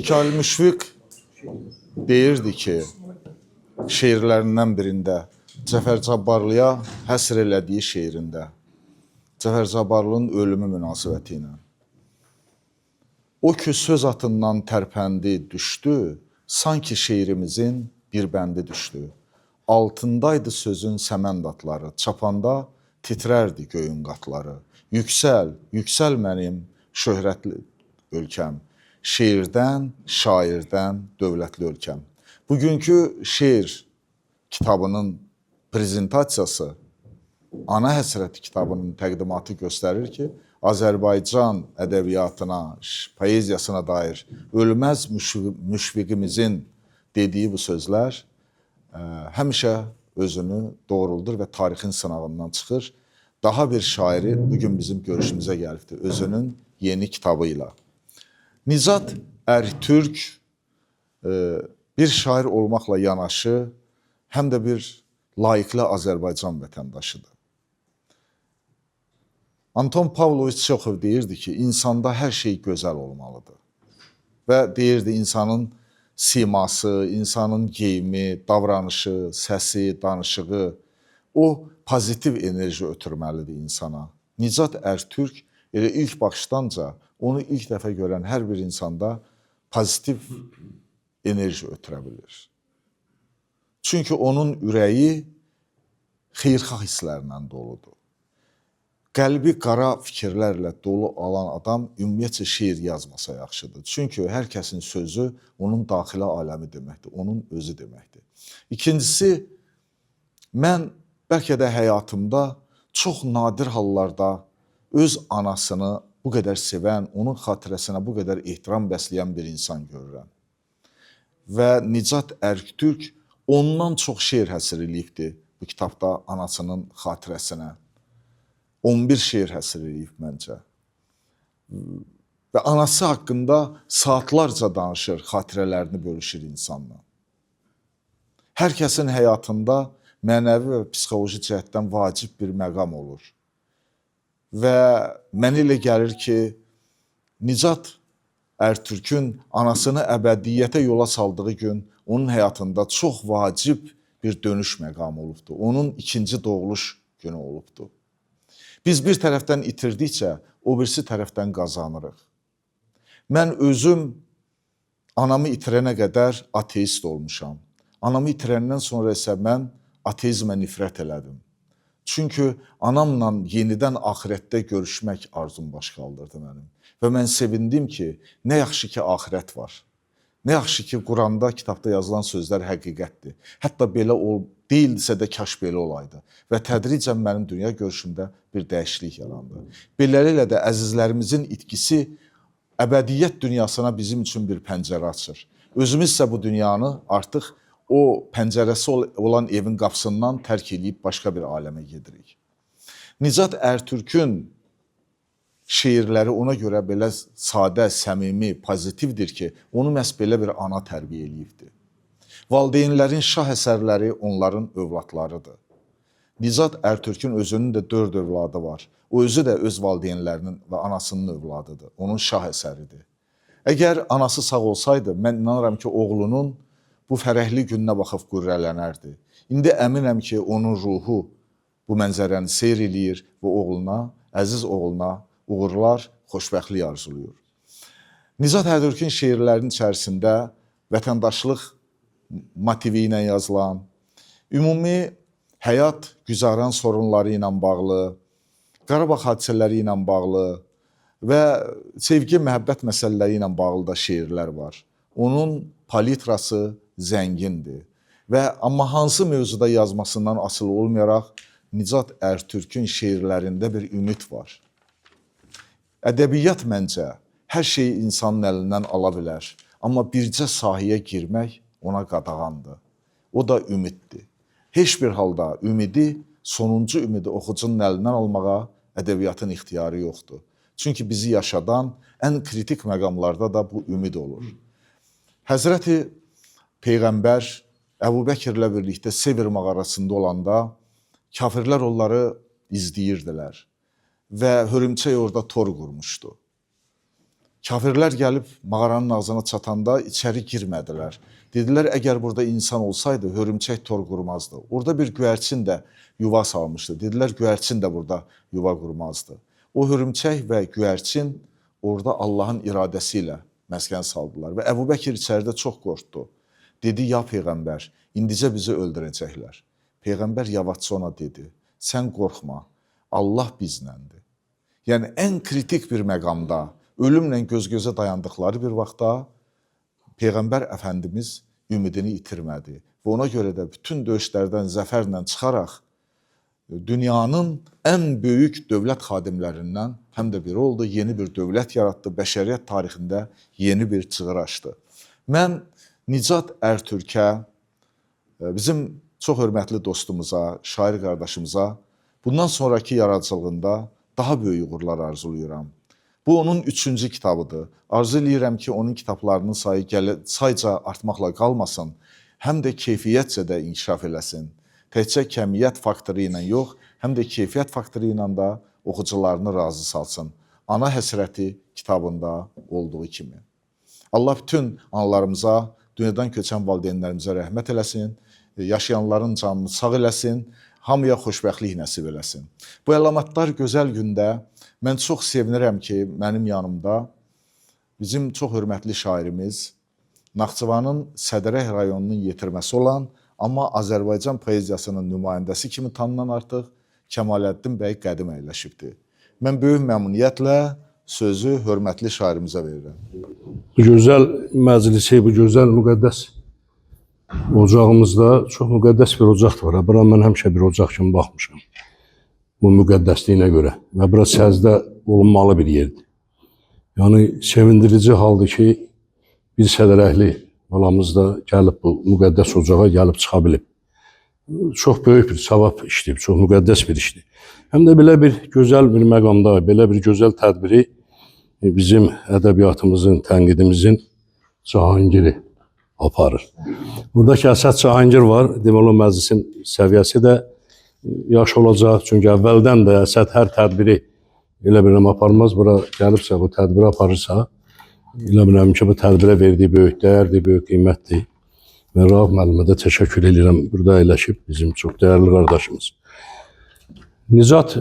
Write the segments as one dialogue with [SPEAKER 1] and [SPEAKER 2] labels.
[SPEAKER 1] Mikayıl Müşfiq deyirdi ki, şeirlərindən birində, Cəfər Cabbarlıya həsr elədiyi şeirində, Cəfər Cabbarlının ölümü münasibəti ilə. O ki söz atından tərpəndi, düşdü, sanki şeirimizin bir bəndi düşdü. Altındaydı sözün səmənd atları, çapanda titrərdi göyün qatları. Yüksəl, yüksəl mənim şöhrətli ölkəm, şeirdən, şairdən dövlətli ölkəm. Bugünkü şeir kitabının prezentasiyası, Ana Həsrət kitabının təqdimatı göstərir ki, Azərbaycan ədəbiyyatına, poeziyasına dair ölməz müşfiqimizin dediyi bu sözlər həmişə özünü doğruldur və tarixin sınağından çıxır. Daha bir şairi bugün bizim görüşümüzə gəlibdir, özünün yeni kitabıyla. Nizat Ərtürk bir şair olmaqla yanaşı, həm də bir layiqli Azərbaycan vətəndaşıdır. Anton Pavloviç Çexov deyirdi ki, insanda hər şey gözəl olmalıdır. Və deyirdi, insanın siması, insanın geyimi, davranışı, səsi, danışığı, o pozitiv enerji ötürməlidir insana. Nizat Ərtürk elə ilk baxışdanca onu ilk dəfə görən hər bir insanda pozitiv enerji ötürə bilir. Çünki onun ürəyi xeyirxah hisslərlə doludur. Qəlbi qara fikirlərlə dolu olan adam ümumiyyətcə şeir yazmasa yaxşıdır. Çünki hər kəsin sözü onun daxili aləmi deməkdir, onun özü deməkdir. İkincisi, mən bəlkə də həyatımda çox nadir hallarda öz anasını bu qədər sevən, onun xatirəsinə bu qədər ehtiram bəsləyən bir insan görürəm. Və Nizat Ərtürk ondan çox şeir həsr eləyibdir bu kitabda anasının xatirəsinə. 11 şeir həsr eləyib məncə. Və anası haqqında saatlarca danışır, xatirələrini bölüşür insanla. Hər kəsin həyatında mənəvi və psixoloji cəhətdən vacib bir məqam olur. Və mənə elə gəlir ki, Nizat Ərtürkün anasını əbədiyyətə yola saldığı gün onun həyatında çox vacib bir dönüş məqamı olubdur. Onun ikinci doğuluş günü olubdur. Biz bir tərəfdən itirdikcə, o birisi tərəfdən qazanırıq. Mən özüm anamı itirənə qədər ateist olmuşam. Anamı itirəndən sonra isə mən ateizmə nifrət elədim. Çünki anamla yenidən axirətdə görüşmək arzum baş qaldırdı mənim. Və mən sevindim ki, nə yaxşı ki, axirət var. Nə yaxşı ki, Quranda, kitabda yazılan sözlər həqiqətdir. Hətta belə deyildisə də kaş belə olaydı. Və tədricən mənim dünya görüşümdə bir dəyişiklik yarandı. Beləliklə də əzizlərimizin itkisi əbədiyyət dünyasına bizim üçün bir pəncərə açır. Özümüz isə bu dünyanı artıq o pəncərəsi olan evin qapısından tərk edib başqa bir aləmə gedirik. Nizat Ərtürkün şeirləri ona görə belə sadə, səmimi, pozitivdir ki, onu məhz belə bir ana tərbiyə eləyibdir. Valideynlərin şah əsərləri onların övladlarıdır. Nizat Ərtürkün özünün də 4 övladı var. O özü də öz valideynlərinin və anasının övladıdır. Onun şah əsəridir. Əgər anası sağ olsaydı, mən inanıram ki, oğlunun bu fərəhli gününə baxıb qürrələnərdi. İndi əminəm ki, onun ruhu bu mənzərəni seyr eləyir və oğluna, əziz oğluna uğurlar, xoşbəxtlik arzuluyur. Nizat Ərtürkün şeirlərinin içərisində vətəndaşlıq motivi ilə yazılan, ümumi həyat güzaran sorunları ilə bağlı, Qarabağ hadisələri ilə bağlı və sevgi, məhəbbət məsələləri ilə bağlı da şeirlər var. Onun palitrası zəngindir və amma hansı mövzuda yazmasından asılı olmayaraq Nizat Ərtürkün şeirlərində bir ümid var. Ədəbiyyat məncə hər şeyi insanın əlindən ala bilər, amma bircə sahəyə girmək ona qadağandır. O da ümiddir. Heç bir halda ümidi, sonuncu ümidi oxucunun əlindən almağa ədəbiyyatın ixtiyarı yoxdur. Çünki bizi yaşadan ən kritik məqamlarda da bu ümid olur. Həzrəti Peyğəmbər Əbu Bəkirlə birlikdə Sevr mağarasında olanda kafirlər onları izləyirdilər və hörümçək orada tor qurmuşdu. Kafirlər gəlib mağaranın ağzına çatanda içəri girmədilər. Dedilər, əgər burada insan olsaydı, hörümçək tor qurmazdı. Orada bir göyərçin də yuva salmışdı. Dedilər, göyərçin də burada yuva qurmazdı. O hörümçək və göyərçin orada Allahın iradəsi ilə məskən saldılar. Və Əbu Bəkir içəridə çox qorxdu. Dedi, ya Peyğəmbər, indicə bizi öldürəcəklər. Peyğəmbər yavaşca ona dedi, sən qorxma, Allah bizləndir. Yəni, ən kritik bir məqamda, ölümlə göz-gözə dayandıqları bir vaxtda Peyğəmbər Əfəndimiz ümidini itirmədi. Və ona görə də bütün döyüşlərdən zəfərlə çıxaraq dünyanın ən böyük dövlət xadimlərindən həm də biri oldu, yeni bir dövlət yaratdı, bəşəriyyət tarixində yeni bir çığır açdı. Mən Nicat Ərtürkə, bizim çox hörmətli dostumuza, şair qardaşımıza bundan sonraki yaradıcılığında daha böyük uğurlar arzulayıram. Bu onun 3-cü kitabıdır. Arzu edirəm ki, onun kitablarının sayca artmaqla qalmasın, həm də keyfiyyətcə də inkişaf eləsin. Təkcə kəmiyyət faktoru ilə yox, həm də keyfiyyət faktoru ilə də oxucularını razı salsın. Ana həsrəti kitabında olduğu kimi. Allah bütün analarımıza, dünyadan köçən valideynlərimizə rəhmət eləsin, yaşayanların canını sağ eləsin, hamıya xoşbəxtlik nəsib eləsin. Bu əlamatlar gözəl gündə mən çox sevinirəm ki, mənim yanımda bizim çox hörmətli şairimiz, Naxçıvanın Sədərək rayonunun yetirməsi olan, amma Azərbaycan poeziyasının nümayəndəsi kimi tanınan artıq Kəmaləddin bəy Qədim əyləşibdir. Mən böyük məmnuniyyətlə sözü hörmətli şairimizə verirəm.
[SPEAKER 2] Bu gözəl məclisi, bu gözəl müqəddəs ocağımızda çox müqəddəs bir ocaq var. Bura mən həmişə bir ocaq kimi baxmışam. Bu müqəddəsliyinə görə. Və bura səzdə olunmalı bir yerdir. Yəni, sevindirici haldır ki, bir sədərəkli balamız da gəlib bu müqəddəs ocağa gəlib çıxa bilib. Çox böyük bir savab işdir, çox müqəddəs bir işdir. Həm də belə bir gözəl bir məqamda, belə bir gözəl tədbiri bizim ədəbiyyatımızın, tənqidimizin Cahangiri aparır. Buradakı Əsəd Cahangir var, deməli o məclisin səviyyəsi də yaş olacaq. Çünki əvvəldən də Əsəd hər tədbiri elə bir aparmaz. Bura gəlibsə, bu tədbiri aparırsa, elə biləm ki, bu tədbirə verdiyi böyük dəyərdir, böyük qiymətdir. Və Rauf müəllimə də təşəkkür edirəm. Burada əyləşib bizim çox dəyərli qardaşımız. Nicat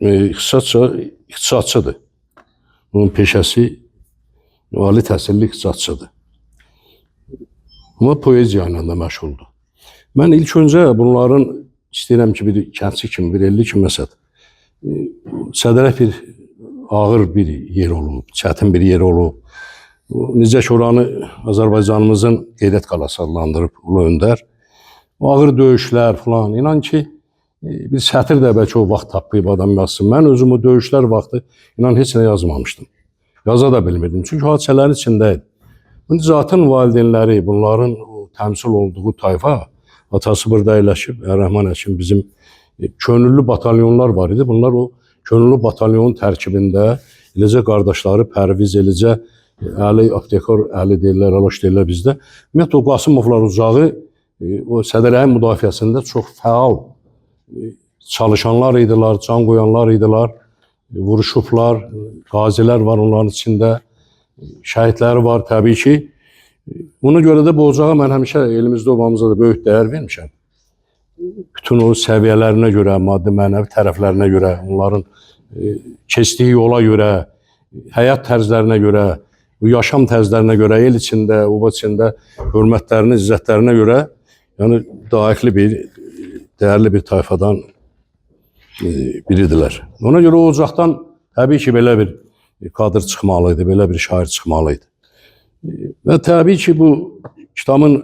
[SPEAKER 2] ixtisasçıdır. Onun peşəsi ali təhsilli ixtisasçıdır. Amma poeziya ilə də məşğuldur. Mən ilk öncə bunların istəyirəm ki, bir kəndçi kimi, bir 50 kimi məsəd, Sədərək bir ağır bir yer olub, çətin bir yer olub. Necə ki, oranı Azərbaycanımızın qeyrət qalası adlandırıb Ulu Öndər. Ağır döyüşlər falan, inan ki, bir sətir də bəlkə o vaxt tapıyıb adam yazsın. Mən özüm o döyüşlər vaxtı inan heç nə yazmamışdım. Yaza da bilmirdim, çünki hadisələrin içindəydim. Nicatın valideynləri, bunların təmsil olduğu tayfa, atası burada əyləşib, Rəhman Həkim bizim könüllü batalyonlar var idi. Bunlar o könüllü batalyonun tərkibində eləcə qardaşları Pərviz, eləcə Əli, Aptekar, Əli deyirlər, Əloş deyirlər bizdə. Ümumiyyətlə, o Qasımovlar ucağı o Sədərəyin müdafiəsində çox fəal çalışanlar idilər, can qoyanlar idilər, vuruşublar, qazilər var onların içində, şəhidləri var təbii ki. Ona görə də bu ocağa mən həmişə elimizdə olmamıza da böyük dəyər vermişəm. Bütün o səviyyələrinə görə, maddi mənəvi tərəflərinə görə, onların keçdiyi yola görə, həyat tərzlərinə görə, yaşam tərzlərinə görə, el içində, oba içində hörmətlərinə, izzətlərinə görə, yəni daixli bir, dəyərli bir tayfadan biridirlər. Ona görə o ocaqdan təbii ki, belə bir kadr çıxmalıydı, belə bir şair çıxmalıydı. Və təbii ki, bu kitabın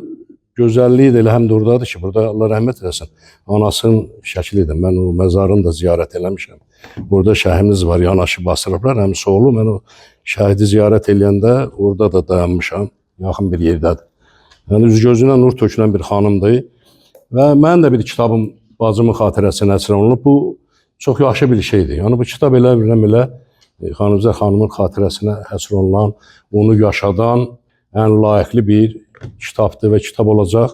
[SPEAKER 2] gözəlliyi də elə həm də oradadır ki, burada Allah rəhmət eləsin, anasının şəklidir. Mən o məzarını da ziyarət eləmişəm. Burada şəhimiz var, yanaşı basırıblar, həm soğulu. Mən o şəhidi ziyarət eləyəndə orada da dayanmışam, yaxın bir yerdədir. Yəni, üz gözünə nur tökülən bir xanımdır. Və mənim də bir kitabım bacımın xatirəsinə həsr olunub. Bu çox yaxşı bir şeydir. Yəni, bu kitab elə Xanımzə xanımın xatirəsinə həsr olunan, onu yaşadan ən layiqli bir kitabdır və kitab olacaq.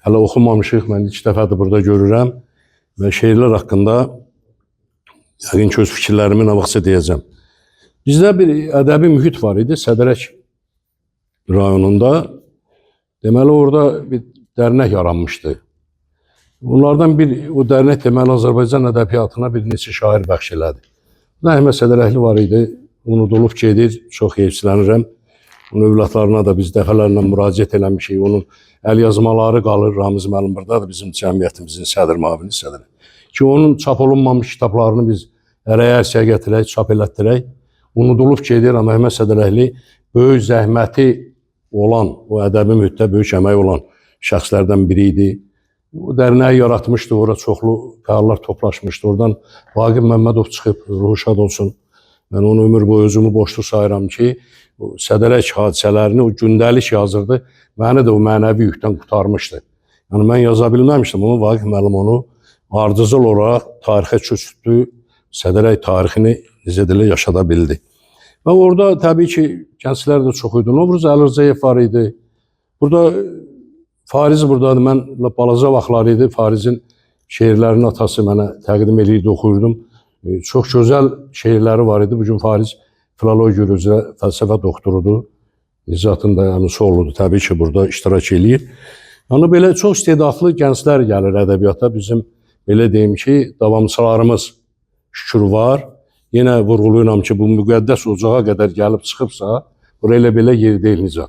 [SPEAKER 2] Hələ oxumamışıq, mən ilk dəfədir burada görürəm və şeirlər haqqında yəqin ki, öz fikirlərimi nə vaxtsa deyəcəm. Bizdə bir ədəbi mühit var idi Sədərək rayonunda. Deməli orada bir dərnək yaranmışdı. Onlardan bir o dərnək deməli Azərbaycan ədəbiyyatına bir neçə şair bəxş elədi. Əhməd Sədərəkli var idi. Unudulub gedir. Çox heyfsilənirəm. Onun övladlarına da biz dəfələrlə müraciət eləmişik. Onun əlyazmaları qalır. Ramiz müəllim burdadır, bizim cəmiyyətimizin sədr müavini sədri. Ki onun çap olunmamış kitablarını biz ərəyə gətirək, çap elətdirək. Unudulub gedir, amma Əhməd Sədərəkli böyük zəhməti olan, o ədəbi mühitdə böyük əməyi olan şəxslərdən biri idi. O dərnəyi yaratmışdı, orada çoxlu fəallar toplaşmışdı. Oradan Vaqif Məmmədov çıxıb, ruhu şad olsun. Mən onu ömür boyu özümü boşluq sayıram ki, o Sədərək hadisələrini, o gündəlik yazırdı, məni də o mənəvi yükdən qurtarmışdı. Yəni mən yaza bilməmişdim, amma Vaqif müəllim onu ardıcıl olaraq tarixə köçürtdü, Sədərək tarixini necə dilə yaşada bildi. Və orada təbii ki, gənclər də çox idi. Novruz Əlircəyev var idi. Burada Fariz buradadır. Mən balaca vaxtları idi. Farizin şeirlərinin atası mənə təqdim eləyirdi, oxuyurdum. Çox gözəl şeirləri var idi. Bugün Fariz filologiya üzrə fəlsəfə doktorudur. Nizzatın da əmisi oğludur. Təbii ki, burada iştirak eləyir. Yəni belə çox istedadlı gənclər gəlir ədəbiyyata. Bizim belə deyim ki, davamçılarımız şükür var. Yenə vurğuluyuram ki, bu müqəddəs ocağa qədər gəlib çıxıbsa, bura elə belə yer deyil Nicat.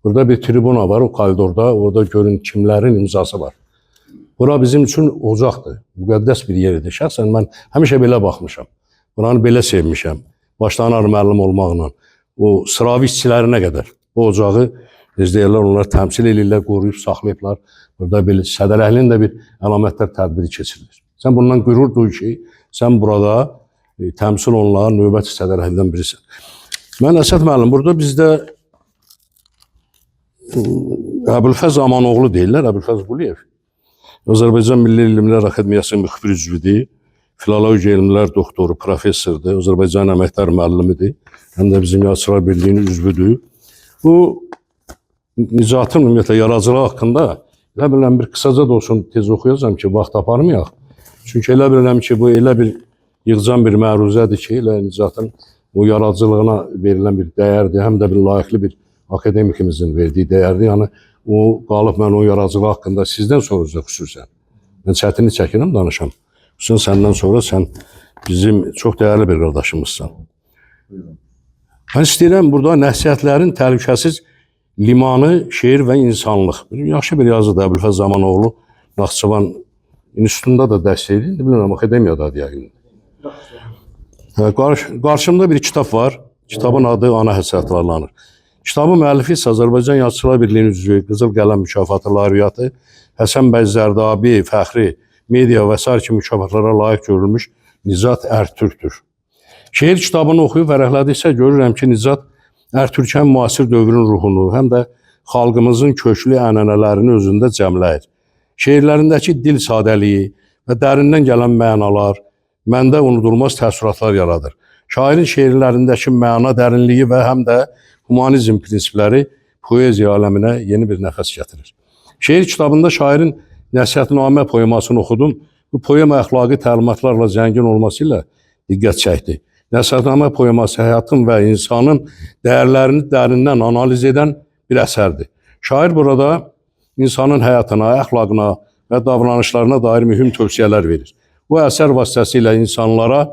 [SPEAKER 2] Burada bir tribuna var o koridorda, orada görün kimlərin imzası var. Bura bizim üçün ocaqdır, müqəddəs bir yerdir. Şəxsən mən həmişə belə baxmışam, buranı belə sevmişəm. Başlanar müəllim olmaqla, o sıravi işçilərinə qədər o ocağı deyirlər, onlar təmsil edirlər, qoruyub, saxlayıblar. Burada belə Sədərəklinin də bir əlamətlər tədbiri keçirilir. Sən bundan qürur duy ki, sən burada təmsil olunan növbəti Sədərəklidən birisin. Mən Əsəd müəllim, burada bizdə Əbülfəz Amanoğlu deyirlər, Əbülfəz Quliyev. Azərbaycan Milli Elmlər Akademiyasının müxbir üzvüdür, filologiya elmlər doktoru, professordur, Azərbaycan əməkdar müəllimidir, həm də bizim Yazıçılar Birliyinin üzvüdür. Bu Nicatın ümumiyyətlə yaradıcılığı haqqında elə bilirəm bir qısaca da olsun tez oxuyacağam ki, vaxt aparmayaq. Çünki elə bilirəm ki, bu elə bir yığcam bir məruzədir ki, elə Nicatın o yaradıcılığına verilən bir dəyərdir, həm də bir layiqli bir akademikimizin verdiyi dəyərdir. Yəni, o qalıb mən o yaradıcılığı haqqında sizdən sonra xüsusən. Mən çətini çəkirəm, danışam. Xüsusən səndən sonra sən bizim çox dəyərli bir qardaşımızsan. Mən istəyirəm burada nəsihətlərin təhlükəsiz limanı, şeir və insanlıq. Yaxşı bir yazıdır Əbülfəz Zamanoğlu. Naxçıvan İnstitutunda da dərs edir. Bilmirəm, akademiyada deyək. Qarşımda bir kitab var. Kitabın adı Ana Həsrət adlanır. Kitabın müəllifi Azərbaycan Yazıçılar Birliyinin üzvü, Qızıl Qələm mükafatı laureatı Həsən bəy Zərdabi, fəxri, media və sair kimi mükafatlara layiq görülmüş Nicat Ərtürkdür. Şeir kitabını oxuyub vərəqlədiksə görürəm ki, Nicat Ərtürkən müasir dövrün ruhunu, həm də xalqımızın köklü ənənələrini özündə cəmləyir. Şeirlərindəki dil sadəliyi və dərindən gələn mənalar məndə unudulmaz təəssüratlar yaradır. Şairin şeirlərindəki məna dərinliyi və həm də humanizm prinsipləri poeziya aləminə yeni bir nəfəs gətirir. Şeir kitabında şairin nəsihətnamə poemasını oxudum. Bu poema əxlaqi təlimatlarla zəngin olması ilə diqqət çəkdi. Nəsihətnamə poeması həyatın və insanın dəyərlərini dərindən analiz edən bir əsərdir. Şair burada insanın həyatına, əxlaqına və davranışlarına dair mühüm tövsiyələr verir. Bu əsər vasitəsilə insanlara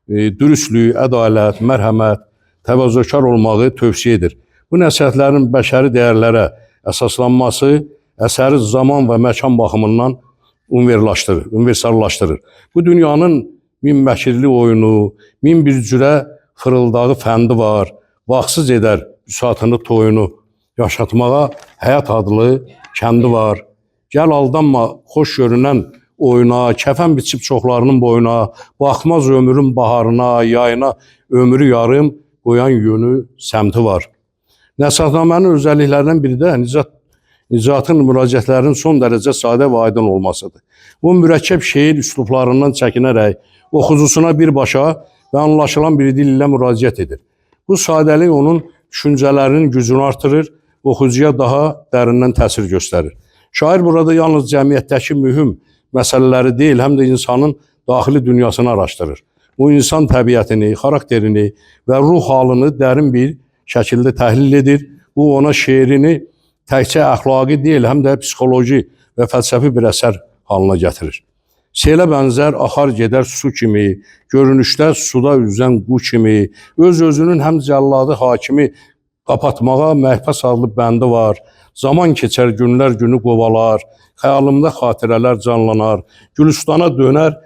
[SPEAKER 2] dürüstlük, ədalət, mərhəmət, təvazökar olmağı tövsiyə edir. Bu nəsihətlərin bəşəri dəyərlərə əsaslanması əsəri zaman və məkan baxımından universallaşdırır. Bu dünyanın min məkirli oyunu, min bir cürə fırıldağı fəndi var, vaxtsız edər büsatını toyunu, yaşatmağa həyat adlı kəndi var. Gəl aldanma xoş görünən oyuna, kəfən biçib çoxlarının boyuna, baxmaz ömrün baharına, yayına, ömrü yarım qoyan yönü, səmti var. Nəsihətnamənin özəlliklərindən biri də Nicatın müraciətlərinin son dərəcə sadə və aydın olmasıdır. Bu mürəkkəb şeir üslublarından çəkinərək oxucusuna birbaşa və anlaşılan bir dil ilə müraciət edir. Bu sadəlik onun düşüncələrinin gücünü artırır, oxucuya daha dərindən təsir göstərir. Şair burada yalnız cəmiyyətdəki mühüm məsələləri deyil, həm də insanın daxili dünyasını araşdırır. bu insan təbiətini, xarakterini və ruh halını dərin bir şəkildə təhlil edir. Bu ona şeirini təkcə əxlaqi deyil, həm də psixoloji və fəlsəfi bir əsər halına gətirir. Selə bənzər axar gedər su kimi, görünüşdə suda üzən qu kimi, öz-özünün həm cəlladı hakimi qapatmağa məhbəs adlı bəndi var. Zaman keçər, günlər günü qovalar, xəyalımda xatirələr canlanar, Gülüstana dönər,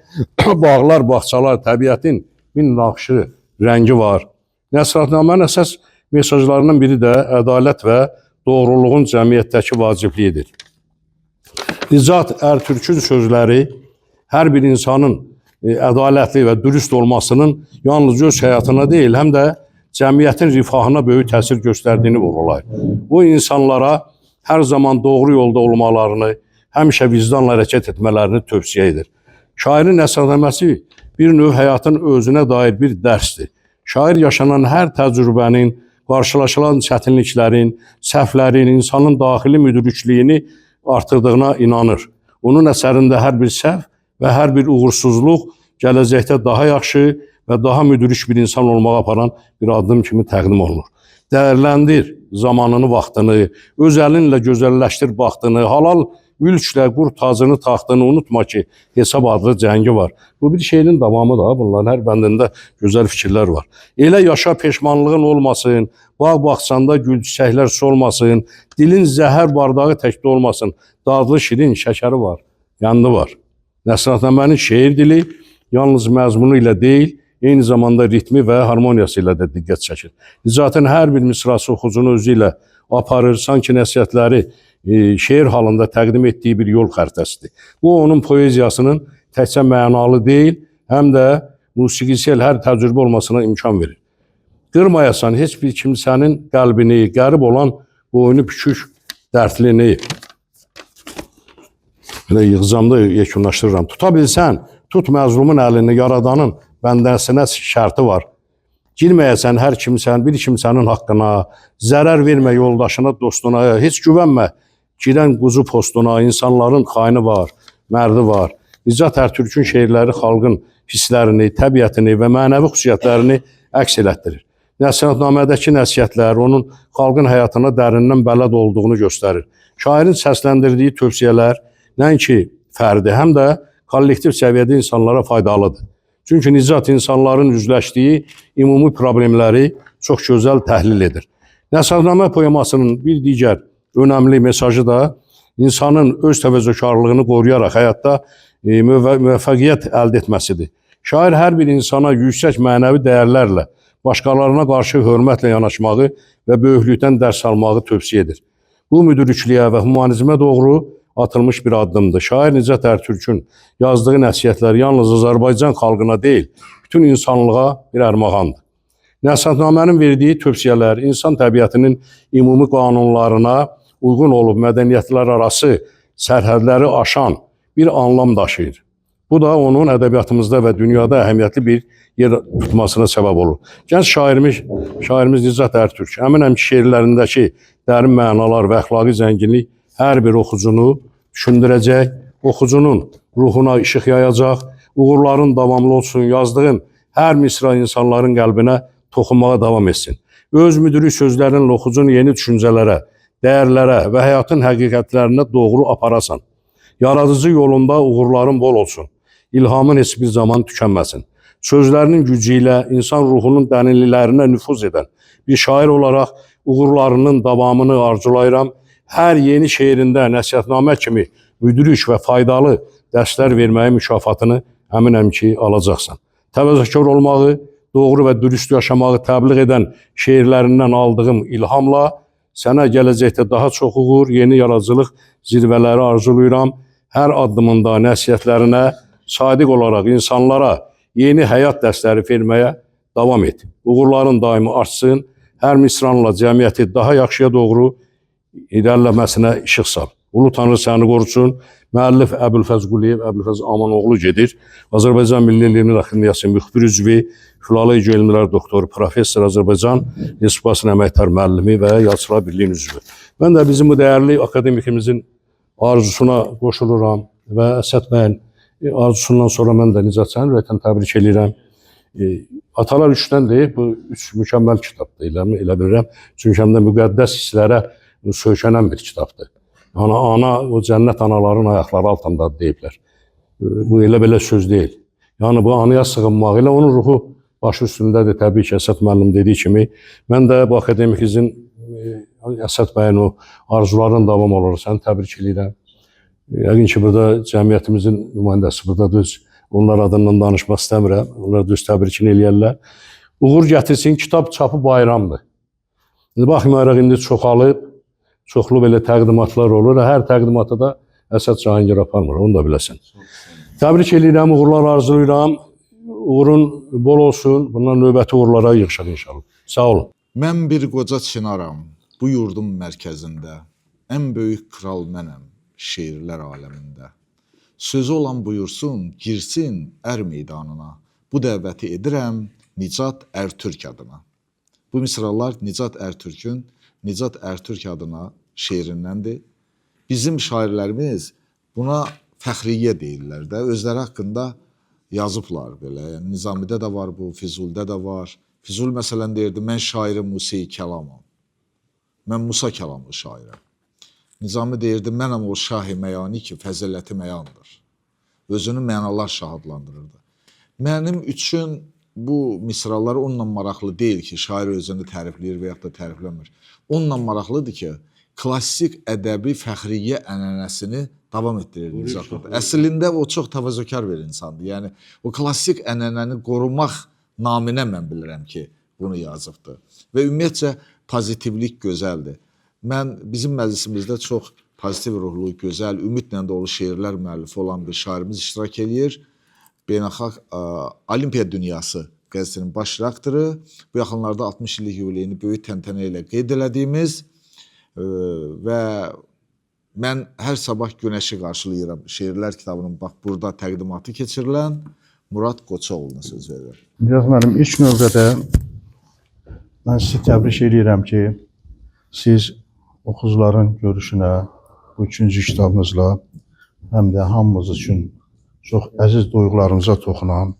[SPEAKER 2] bağlar, bağçalar, təbiətin min naxşı, rəngi var. Nəsrətnamənin əsas mesajlarından biri də ədalət və doğruluğun cəmiyyətdəki vacibliyidir. Nicat Ərtürkün sözləri hər bir insanın ədalətli və dürüst olmasının yalnız öz həyatına deyil, həm də cəmiyyətin rifahına böyük təsir göstərdiyini vurgulayır. Bu insanlara hər zaman doğru yolda olmalarını, həmişə vicdanla hərəkət etmələrini tövsiyə edir. Şairin əsərnaməsi bir növ həyatın özünə dair bir dərsdir. Şair yaşanan hər təcrübənin, qarşılaşılan çətinliklərin, səhvlərin, insanın daxili müdrikliyini artırdığına inanır. Onun əsərində hər bir səhv və hər bir uğursuzluq gələcəkdə daha yaxşı və daha müdrik bir insan olmağa aparan bir addım kimi təqdim olunur. Dəyərləndir zamanını, vaxtını, öz əlinlə gözəlləşdir vaxtını, halal mülklə qur tacını taxtını unutma ki, hesab adlı cəngi var. Bu bir şeirin davamı da, bunların hər bəndində gözəl fikirlər var. Elə yaşa peşmanlığın olmasın, bağ-bağçanda gül çiçəklər solmasın, dilin zəhər bardağı təkdə olmasın, dadlı şirin şəkəri var, yandı var. Nəsrətnamənin şeir dili yalnız məzmunu ilə deyil, eyni zamanda ritmi və harmoniyası ilə də diqqət çəkir. Nicatın hər bir misrası oxucunu özü ilə aparır, sanki nəsihətləri şeir halında təqdim etdiyi bir yol xəritəsidir. Bu, onun poeziyasının təkcə mənalı deyil, həm də musiqisel hər təcrübə olmasına imkan verir. Qırmayasan heç bir kimsənin qəlbini, qərib olan boynu bükük dərdlini, yığcamda yekunlaşdırıram. Tuta bilsən, tut məzlumun əlini, yaradanın bəndəsinə şərti var. Girməyəsən hər kimsən, bir kimsənin haqqına, zərər vermə yoldaşına, dostuna, heç güvənmə, girən quzu postuna, insanların xaini var, mərdi var. Nicat Ərtürkün şeirləri xalqın hisslərini, təbiətini və mənəvi xüsusiyyətlərini əks elətdirir. Nəsrətnamədəki nəsihətlər onun xalqın həyatına dərindən bələd olduğunu göstərir. Şairin səsləndirdiyi tövsiyələr nəinki fərdi, həm də kollektiv səviyyədə insanlara faydalıdır. Çünki Nicat insanların üzləşdiyi ümumi problemləri çox gözəl təhlil edir. Nəsrətnamə poemasının bir digər önəmli mesajı da insanın öz təvəzzökarlığını qoruyaraq həyatda müvəffəqiyyət əldə etməsidir. Şair hər bir insana yüksək mənəvi dəyərlərlə, başqalarına qarşı hörmətlə yanaşmağı və böyüklükdən dərs almağı tövsiyə edir. Bu müdrikliyə və humanizmə doğru atılmış bir addımdır. Şair Nicat Ərtürkün yazdığı nəsihətlər yalnız Azərbaycan xalqına deyil, bütün insanlığa bir ərmağandır. Nəsrətnamənin verdiyi tövsiyələr insan təbiətinin ümumi qanunlarına uyğun olub mədəniyyətlər arası sərhədləri aşan bir anlam daşıyır. Bu da onun ədəbiyyatımızda və dünyada əhəmiyyətli bir yer tutmasına səbəb olur. Gənc şairimiz Nicat Ərtürk, əminəm ki, şeirlərindəki dərin mənalar və əxlaqi zənginlik hər bir oxucunu düşündürəcək, oxucunun ruhuna işıq yayacaq, uğurların davamlı olsun, yazdığın hər misra insanların qəlbinə toxunmağa davam etsin. Öz müdrik sözlərinlə oxucunu yeni düşüncələrə, dəyərlərə və həyatın həqiqətlərinə doğru aparasan. Yaradıcı yolunda uğurların bol olsun. İlhamın heç bir zaman tükənməsin. Sözlərinin gücü ilə insan ruhunun dərinliklərinə nüfuz edən bir şair olaraq uğurlarının davamını arzulayıram. Hər yeni şeirində nəsihətnamə kimi müdrik və faydalı dərslər verməyi mükafatını əminəm ki, alacaqsan. Təvəzzökar olmağı, doğru və dürüst yaşamağı təbliğ edən şeirlərindən aldığım ilhamla sənə gələcəkdə daha çox uğur, yeni yaradıcılıq zirvələri arzulayıram. Hər addımında nəsihətlərinə sadiq olaraq insanlara yeni həyat dərsləri verməyə davam et. Uğurların daimi artsın, hər misranla cəmiyyəti daha yaxşıya doğru irəliləməsinə işıq sal. Ulu Tanrı səni qorusun. Müəllif Əbülfəz Quliyev, Əbülfəz Amanoğlu gedir. Azərbaycan Milli Elmlər Akademiyasının müxbir üzvü, Filologiya elmlər doktoru, professor, Azərbaycan Respublikasının əməkdar müəllimi və Yazıçılar Birliyinin üzvü. Mən də bizim bu dəyərli akademikimizin arzusuna qoşuluram və Əsəd bəyin arzusundan sonra mən də Nicat səni ürəkdən təbrik edirəm. Atalar üçdən deyib, bu üç mükəmməl kitabdır, elə bilirəm. Çünki həm də müqəddəs hisslərə söykənən bir kitabdır. Ana, o cənnət anaların ayaqları altında deyiblər. Bu elə belə söz deyil. Yəni bu anaya sığınmaq ilə onun ruhu başı üstündədir. Təbii ki, Əsəd müəllim dediyi kimi. Mən də bu akademikizin Əsəd bəyin o arzuların davam olur. Səni təbrik edirəm. Yəqin ki, burada cəmiyyətimizin nümayəndəsi burada düz. Onlar adından danışmaq istəmirəm. Onlar düz təbrikini eləyərlər. Uğur gətirsin, kitab çapı bayramdır. İndi baxmayaraq indi çoxalıb, çoxlu belə təqdimatlar olur. Hər təqdimatı da Əsəd Cahangir aparmır, onu da biləsən. Təbrik edirəm, uğurlar arzulayıram. Uğurun bol olsun. Bundan növbəti uğurlara yığışaq inşallah. Sağ olun.
[SPEAKER 1] Mən bir qoca çinaram bu yurdun mərkəzində. Ən böyük kral mənəm şeirlər aləmində. Sözü olan buyursun, girsin ər meydanına. Bu dəvəti edirəm Nicat Ərtürk adına. Bu misralar Nicat Ərtürkün Nicat Ərtürk adına şeirindəndir. Bizim şairlərimiz buna fəxriyyə deyirlər də. Özləri haqqında yazıblar belə. Yəni, Nizamidə də var bu, Füzulidə də var. Füzuli məsələn deyirdi, mən şairim Musa-i Kəlamam. Mən Musa Kəlamlı şairəm. Nizami deyirdi, mənəm o şah-ı məyani ki, fəziləti məyandır. Özünü mənalar şah adlandırırdı. Mənim üçün bu misralar onunla maraqlı deyil ki, şair özünü tərifləyir və yaxud da tərifləmir. Onunla maraqlıdır ki, klassik ədəbi fəxriyyə ənənəsini davam etdirir Nicat. Əslində o çox təvazökar bir insandır. Yəni, o klassik ənənəni qorumaq naminə mən bilirəm ki, bunu yazıbdır. Və ümumiyyətcə, pozitivlik gözəldir. Bizim məclisimizdə çox pozitiv ruhlu, gözəl, ümidlə dolu şeirlər müəllifi olan bir şairimiz iştirak edir. Beynəlxalq Olimpiya Dünyası qəzetinin baş redaktoru. Bu yaxınlarda 60 illik yubileyini böyük təntənə ilə qeyd elədiyimiz və mən hər sabah günəşi qarşılayıram. Şeirlər kitabının bax burada təqdimatı keçirilən Murad Qoçoğlu'na söz verir.
[SPEAKER 3] Nicat müəllim, ilk növbədə mən sizi təbrik edirəm ki, siz oxucuların görüşünə bu üçüncü kitabınızla həm də hamımız üçün çox əziz duyğularımıza toxunan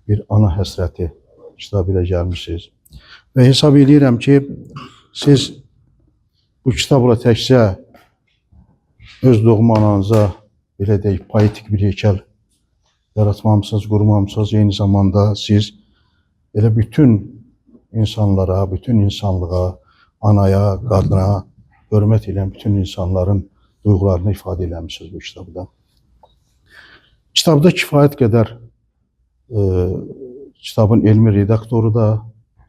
[SPEAKER 3] bir ana həsrəti kitabı ilə gəlmişsiniz. Və hesab edirəm ki, siz bu kitabla təkcə öz doğma ananıza belə deyək, poetik bir heykəl yaratmamısınız, qurmamısınız. Eyni zamanda siz elə bütün insanlara, bütün insanlığa, anaya, qadına hörmət edən bütün insanların duyğularını ifadə eləmişsiniz bu kitabda. Kitabda kifayət qədər kitabın elmi redaktoru da,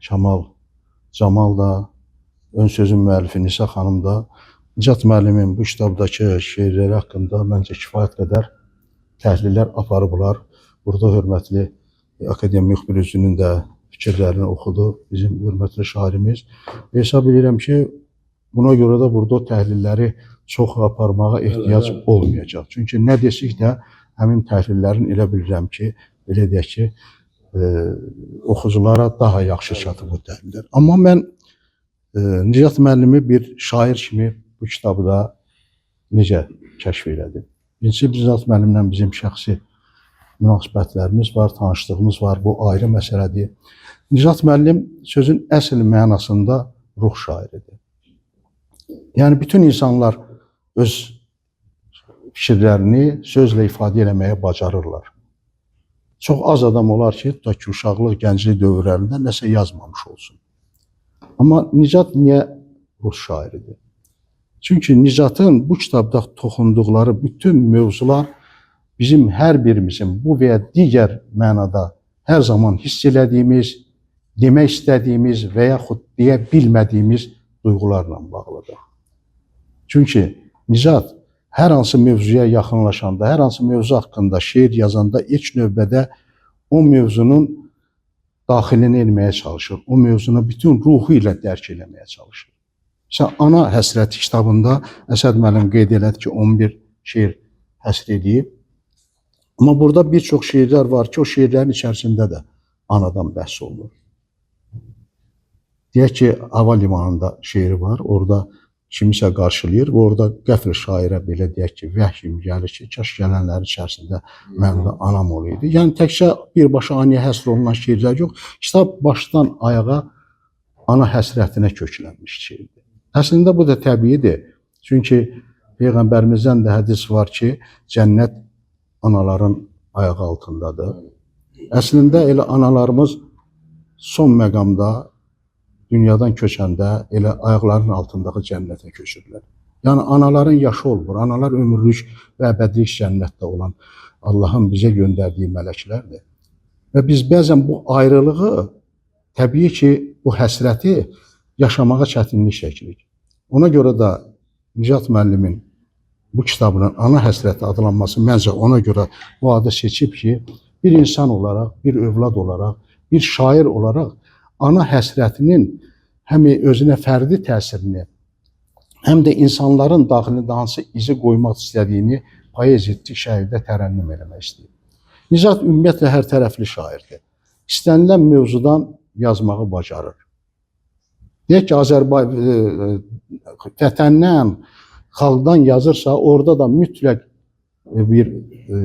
[SPEAKER 3] Kamal Camal da, ön sözün müəllifi Nisa xanım da, Nicat müəllimin bu kitabdakı şeirləri haqqında məncə kifayət qədər təhlillər aparıblar. Burada hörmətli akademik müxbir üzünün də fikirlərini oxudu bizim hörmətli şairimiz. Hesab edirəm ki, buna görə də burada o təhlilləri çox aparmağa ehtiyac olmayacaq. Çünki nə desək də həmin təhlillərin elə bilirəm ki, belə deyək ki, oxuculara daha yaxşı çatıb bu təhlillər. Amma mən Nicat müəllimi bir şair kimi bu kitabı da necə kəşf elədim? Birincisi, Nicat müəllimlə bizim şəxsi münasibətlərimiz var, tanışlığımız var, bu ayrı məsələdir. Nicat müəllim sözün əsl mənasında ruh şairidir. Yəni, bütün insanlar öz fikirlərini sözlə ifadə eləməyə bacarırlar. Çox az adam olar ki, tutaq ki, uşaqlıq, gənclik dövrlərində nəsə yazmamış olsun. Amma Nicat niyə rus şairidir? Çünki Nicatın bu kitabda toxunduqları bütün mövzular bizim hər birimizin bu və ya digər mənada hər zaman hiss elədiyimiz, demək istədiyimiz və yaxud deyə bilmədiyimiz duyğularla bağlıdır. Çünki Nicat hər hansı mövzuya yaxınlaşanda, hər hansı mövzu haqqında şeir yazanda ilk növbədə o mövzunun daxilini elməyə çalışır. O mövzunu bütün ruhu ilə dərk eləməyə çalışır. Məsələn, Ana həsrəti kitabında Əsəd müəllim qeyd elədi ki, 11 şeir həsr edib. Amma burada bir çox şeirlər var ki, o şeirlərin içərisində də anadan bəhs olunur. Deyək ki, hava limanında şeiri var. Orada kimisə qarşılayır və orada qəfil şairə belə deyək ki, vəhşim gəlir ki, kaş gələnlərin içərisində mənim də anam olaydı. Yəni təkcə birbaşa anaya həsr olunan şeirlər yox, kitab başdan ayağa ana həsrətinə köklənmiş şeirdir. Əslində bu da təbiidir. Çünki Peyğəmbərimizdən də hədis var ki, cənnət anaların ayağı altındadır. Əslində elə analarımız son məqamda dünyadan köçəndə elə ayaqlarının altındakı cənnətə köçürlər. Yəni anaların yaşı olmur. Analar ömürlük və əbədilik cənnətdə olan Allahın bizə göndərdiyi mələklərdir. Və biz bəzən bu ayrılığı, təbii ki, bu həsrəti yaşamağa çətinlik çəkirik. Ona görə də Nicat müəllimin bu kitabının ana həsrəti adlanması məncə ona görə bu adı seçib ki, bir insan olaraq, bir övlad olaraq, bir şair olaraq ana həsrətinin həm özünə fərdi təsirini, həm də insanların daxilində hansı izi qoymaq istədiyini poetik şəkildə tərənnüm eləmək istəyir. Nicat ümumiyyətlə hər tərəfli şairdir. İstənilən mövzudan yazmağı bacarır. Deyək ki, vətəndən, xalqdan yazırsa, orada da mütləq bir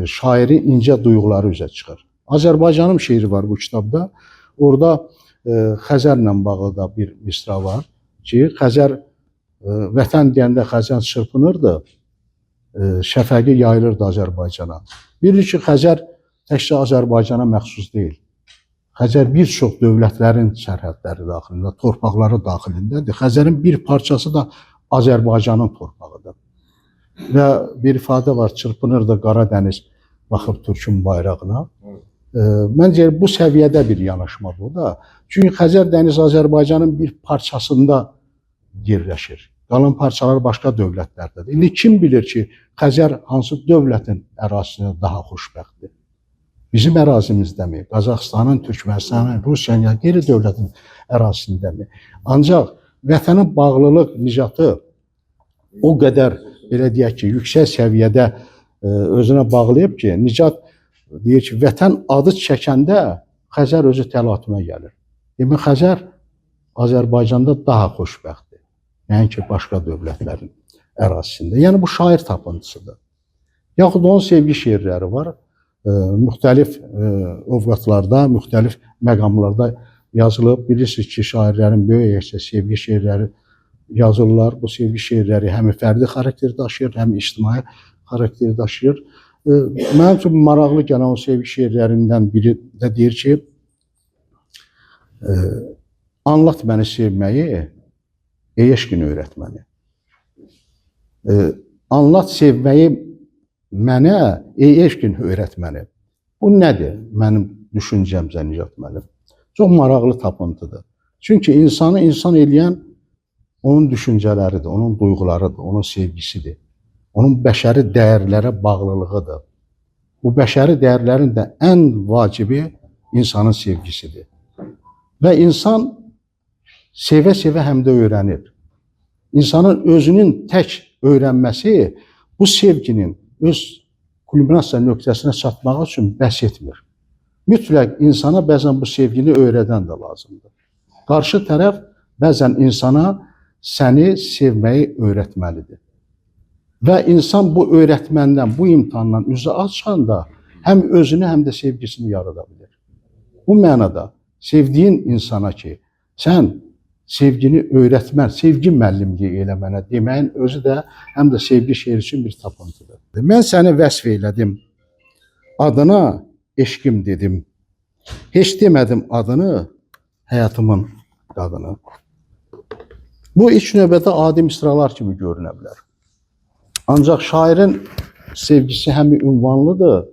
[SPEAKER 3] şairin incə duyğuları üzə çıxır. Azərbaycanım şeiri var bu kitabda. Orada Xəzərlə bağlı da bir misra var ki, Xəzər, vətən deyəndə Xəzər çırpınırdı, şəfəqi yayılırdı Azərbaycana. Bilir ki, Xəzər təkcə Azərbaycana məxsus deyil. Xəzər bir çox dövlətlərin sərhədləri daxilində, torpaqları daxilindədir. Xəzərin bir parçası da Azərbaycanın torpağıdır. Və bir ifadə var, çırpınırdı Qara Dəniz baxıb Türkün bayrağına. Məncə bu səviyyədə bir yanaşma bu da. Çünki Xəzər dənizi Azərbaycanın bir parçasında yerləşir. Qalan parçalar başqa dövlətlərdədir. İndi kim bilir ki, Xəzər hansı dövlətin ərazisində daha xoşbəxtdir? Bizim ərazimizdəmi? Qazaxıstanın, Türkmənistanın, Rusiyanın ya qeyri dövlətin ərazisindəmi? Ancaq vətənə bağlılıq Nicatı o qədər belə deyək ki, yüksək səviyyədə özünə bağlayıb ki, Nicat deyir ki, vətən adı çəkəndə Xəzər özü təlatümə gəlir. Demək, Xəzər Azərbaycanda daha xoşbəxtdir. Yəni ki, başqa dövlətlərin ərazisində. Yəni, bu şair tapıntısıdır. Yaxud onun sevgi şeirləri var. Müxtəlif ovqatlarda, müxtəlif məqamlarda yazılıb. Bilirsiniz ki, şairlərin böyük hissəsi sevgi şeirləri yazırlar. Bu sevgi şeirləri həm fərdi xarakter daşıyır, həm ictimai xarakter daşıyır. Mənim üçün maraqlı gələn o sevgi şeirlərindən biri də deyir ki, anlat məni sevməyi, eşqin öyrət məni. Anlat sevməyi mənə, eşqin öyrət məni. Bu nədir mənim düşüncəmcə Nicat müəllim? Çox maraqlı tapıntıdır. Çünki insanı insan eləyən onun düşüncələridir, onun duyğularıdır, onun sevgisidir. Onun bəşəri dəyərlərə bağlılığıdır. Bu bəşəri dəyərlərin də ən vacibi insanın sevgisidir. Və insan sevə-sevə həm də öyrənir. İnsanın özünün tək öyrənməsi bu sevginin öz kulminasiya nöqtəsinə çatmaq üçün bəs etmir. Mütləq insana bəzən bu sevgini öyrədən də lazımdır. Qarşı tərəf bəzən insana səni sevməyi öyrətməlidir. Və insan bu öyrətməndən, bu imtihandan üzə açanda həm özünü, həm də sevgisini yarada bilir. Bu mənada sevdiyin insana ki, sən sevgini öyrətmən, sevgi müəllimliyi elə mənə deməyin özü də həm də sevgi şeiri üçün bir tapıntıdır. Mən səni vəsf elədim, adına eşqim dedim. Heç demədim adını, həyatımın qadını. Bu ilk növbədə adi misralar kimi görünə bilər. Ancaq şairin sevgisi həm ünvanlıdır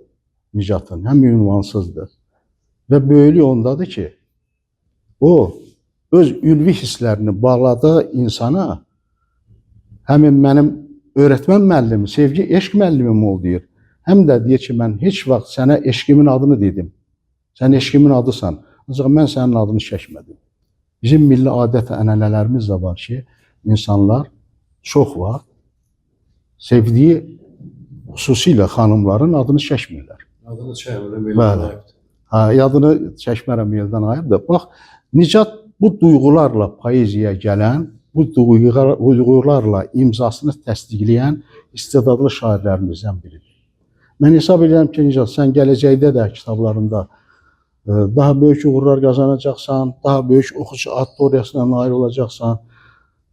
[SPEAKER 3] Nicatın, həm ünvansızdır. Və böyüklük ondadır ki, o öz ülvi hisslərini bağladığı insana həmin mənim öyrətmən müəllimi, sevgi eşq müəllimim ol deyir. Həm də deyir ki, mən heç vaxt sənə eşqimin adını dedim. Sən eşqimin adısan, ancaq mən sənin adını çəkmədim. Bizim milli adət ənənələrimiz də var ki, insanlar çox vaxt sevdiyi xüsusilə xanımların adını çəkmirlər.
[SPEAKER 2] Adını çəkmirəm, eldən ayıbdır.
[SPEAKER 3] Adını çəkmərəm, eldən ayıbdır. Bax, Nicat bu duyğularla poeziyaya gələn bu duyğularla imzasını təsdiqləyən istedadlı şairlərimizdən biridir. Mən hesab edirəm ki, Nicat, sən gələcəkdə də kitablarında daha böyük uğurlar qazanacaqsan, daha böyük oxucu auditoriyasına nail olacaqsan.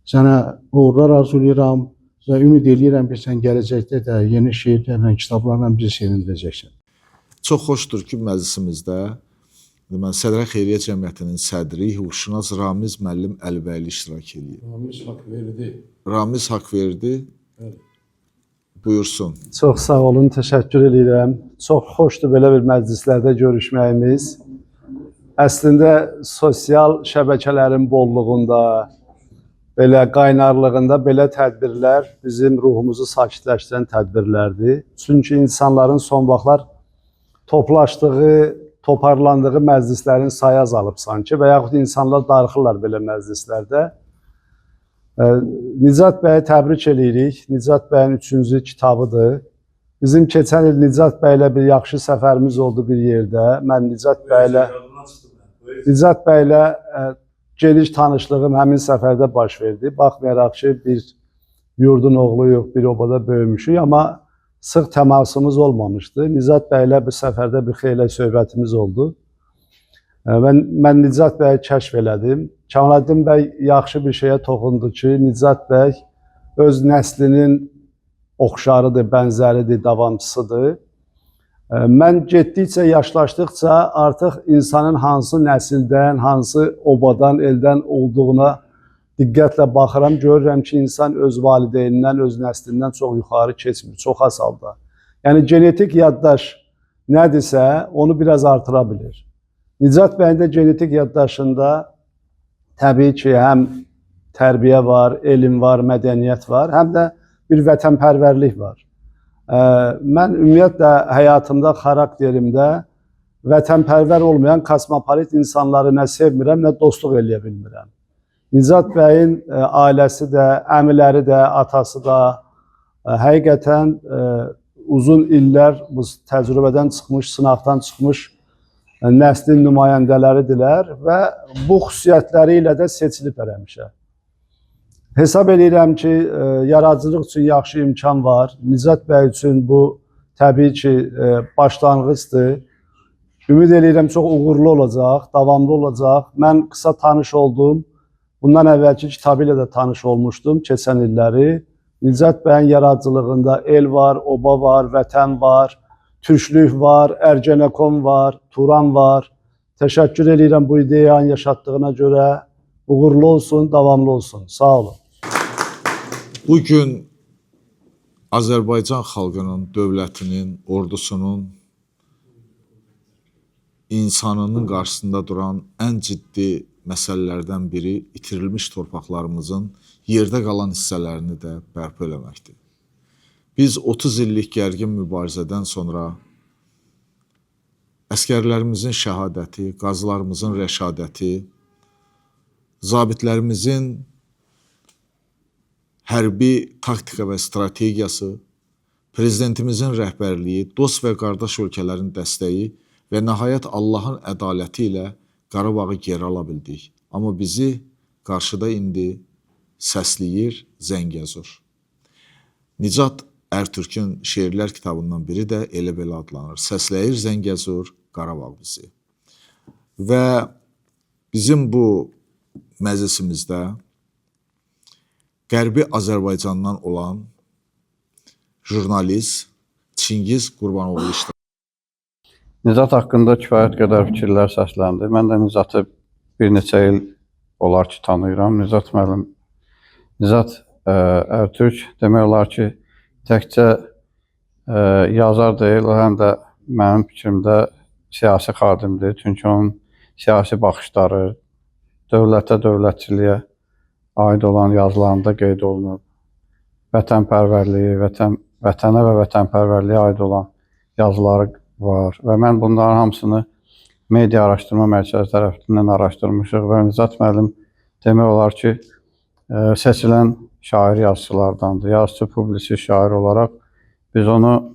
[SPEAKER 3] Sənə uğurlar arzulayıram və ümid edirəm ki, sən gələcəkdə də yeni şeirlərlə, kitablarla bizi sevindirəcəksən.
[SPEAKER 1] Çox xoşdur ki, məclisimizdə Sədrə Xeyriyyə Cəmiyyətinin sədri, hüquqşünas Ramiz müəllim Əlibəyli iştirak edir.
[SPEAKER 2] Ramiz Haqverdi.
[SPEAKER 1] Ramiz Haqverdi. Buyursun.
[SPEAKER 4] Çox sağ olun, təşəkkür edirəm. Çox xoşdur belə bir məclislərdə görüşməyimiz. Əslində sosial şəbəkələrin bolluğunda, belə qaynarlığında belə tədbirlər bizim ruhumuzu sakitləşdirən tədbirlərdir. Çünki insanların son vaxtlar toplaşdığı, toparlandığı məclislərin sayı azalıb sanki və yaxud insanlar darıxırlar belə məclislərdə. Nicat bəyə təbrik edirik. Nicat bəyin 3-cü kitabıdır. Bizim keçən il Nicat bəylə bir yaxşı səfərimiz oldu bir yerdə. Mən Nicat bəylə geniş tanışlığım həmin səfərdə baş verdi. Baxmayaraq ki, bir yurdun oğlu yox, bir obada böyümüşük, amma sıx təmasımız olmamışdı. Nicat bəylə bir səfərdə bir xeyli söhbətimiz oldu. Mən Nicat bəyi kəşf elədim. Kamaləddin bəy yaxşı bir şeyə toxundu ki, Nicat bəy öz nəslinin oxşarıdır, bənzəridir, davamçısıdır. Mən getdikcə, yaşlaşdıqca artıq insanın hansı nəsildən, hansı obadan, eldən olduğuna diqqətlə baxıram, görürəm ki, insan öz valideynindən, öz nəslindən çox yuxarı keçmir, çox az halda. Yəni, genetik yaddaş nədirsə, onu biraz artıra bilir. Nicat bəyin də genetik yaddaşında təbii ki, həm tərbiyə var, elm var, mədəniyyət var, həm də bir vətənpərvərlik var. Mən ümumiyyətlə həyatımda, xarakterimdə vətənpərvər olmayan kosmopolit insanları nə sevmirəm, nə dostluq eləyə bilmirəm. Nicat bəyin ailəsi də, əmiləri də, atası da həqiqətən uzun illər bu təcrübədən çıxmış, sınaqdan çıxmış nəslin nümayəndələridirlər və bu xüsusiyyətləri ilə də seçilib həmişə. Hesab edirəm ki, yaradıcılıq üçün yaxşı imkan var. Nicat bəy üçün bu təbii ki, başlanğıcdır. Ümid edirəm çox uğurlu olacaq, davamlı olacaq. Mən qısa tanış oldum. Bundan əvvəlki kitabı ilə də tanış olmuşdum keçən illəri. Nicat bəyin yaradıcılığında el var, oba var, vətən var, türklük var, Ergenekon var, Turan var. Təşəkkür edirəm bu ideyanın yaşatdığına görə. Uğurlu olsun, davamlı olsun. Sağ olun.
[SPEAKER 1] Bugün Azərbaycan xalqının, dövlətinin, ordusunun, insanının qarşısında duran ən ciddi məsələlərdən biri itirilmiş torpaqlarımızın yerdə qalan hissələrini də bərpa eləməkdir. Biz 30 illik gərgin mübarizədən sonra əskərlərimizin şəhadəti, qazilərimizin rəşadəti, zabitlərimizin hərbi taktika və strategiyası, prezidentimizin rəhbərliyi, dost və qardaş ölkələrin dəstəyi və nəhayət Allahın ədaləti ilə Qarabağı geri ala bildik. Amma bizi qarşıda indi səsləyir Zəngəzur. Nicat Ərtürkün şeirlər kitabından biri də elə belə adlanır. Səsləyir Zəngəzur, Qarabağ bizi. Və bizim bu məclisimizdə Qərbi Azərbaycandan olan jurnalist Çingiz Qurbanoğlu iştirak.
[SPEAKER 5] Nicat haqqında kifayət qədər fikirlər səsləndi. Mən də Nicatı bir neçə il olar ki tanıyıram. Nicat müəllim, Nicat Ərtürk demək olar ki, təkcə yazar deyil, həm də mənim fikrimdə siyasi xadimdir. Çünki onun siyasi baxışları, dövlətə, dövlətçiliyə aid olan yazılarında qeyd olunub. Vətənpərvərliyi, vətənə və vətənpərvərliyə aid olan yazıları var və mən bunların hamısını media araşdırma mərkəzi tərəfindən araşdırmışıq və Nicat müəllim demək olar ki, seçilən şair yazıçılardandır. Yazıçı, publisist şair olaraq biz onu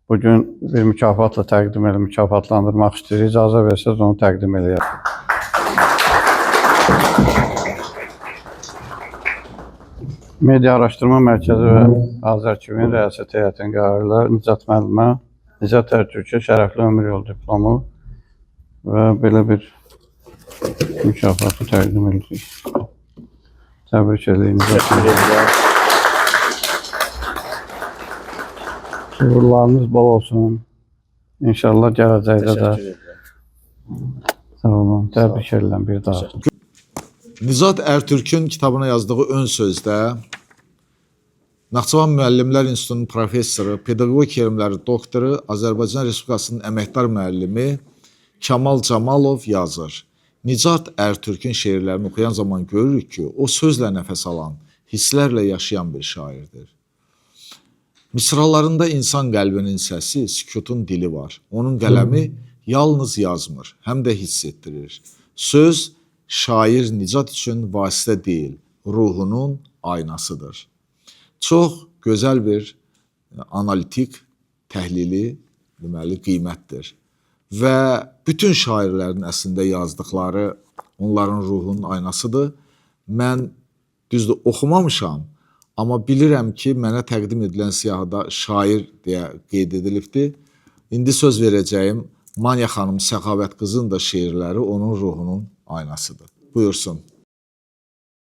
[SPEAKER 5] bugün bir mükafatla mükafatlandırmaq istəyirik. İcazə versəz onu təqdim edəyək. Media Araşdırma Mərkəzi və Azərkivin Rəyasət Heyətinin qərarları Nicat müəllimə Nicat Ərtürkə şərəfli ömür yolu diplomu və belə bir mükafatı təqdim edirik. Təbrik edirik Nicat müəllimə. Uğurlarınız bol olsun. İnşallah gələcəkdə də. Sağ olun. Təbrik edirəm bir daha.
[SPEAKER 1] Nicat Ərtürkün kitabına yazdığı ön sözdə Naxçıvan Müəllimlər İnstitutunun professoru, pedaqogiya elmləri doktoru, Azərbaycan Respublikasının əməkdar müəllimi Kamal Camalov yazır. Nicat Ərtürkün şeirlərini oxuyan zaman görürük ki, o sözlə nəfəs alan, hisslərlə yaşayan bir şairdir. Misralarında insan qəlbinin səsi, sükutun dili var. Onun qələmi yalnız yazmır, həm də hiss etdirir. Söz şair Nicat üçün vasitə deyil, ruhunun aynasıdır. Çox gözəl bir analitik, təhlili, deməli, qiymətdir. Və bütün şairlərin əslində yazdıqları onların ruhunun aynasıdır. Mən düzdür oxumamışam, amma bilirəm ki, mənə təqdim edilən siyahıda şair deyə qeyd edilibdir. İndi söz verəcəyim Manya xanım Səxavət qızın da şeirləri onun ruhunun aynasıdır. Buyursun.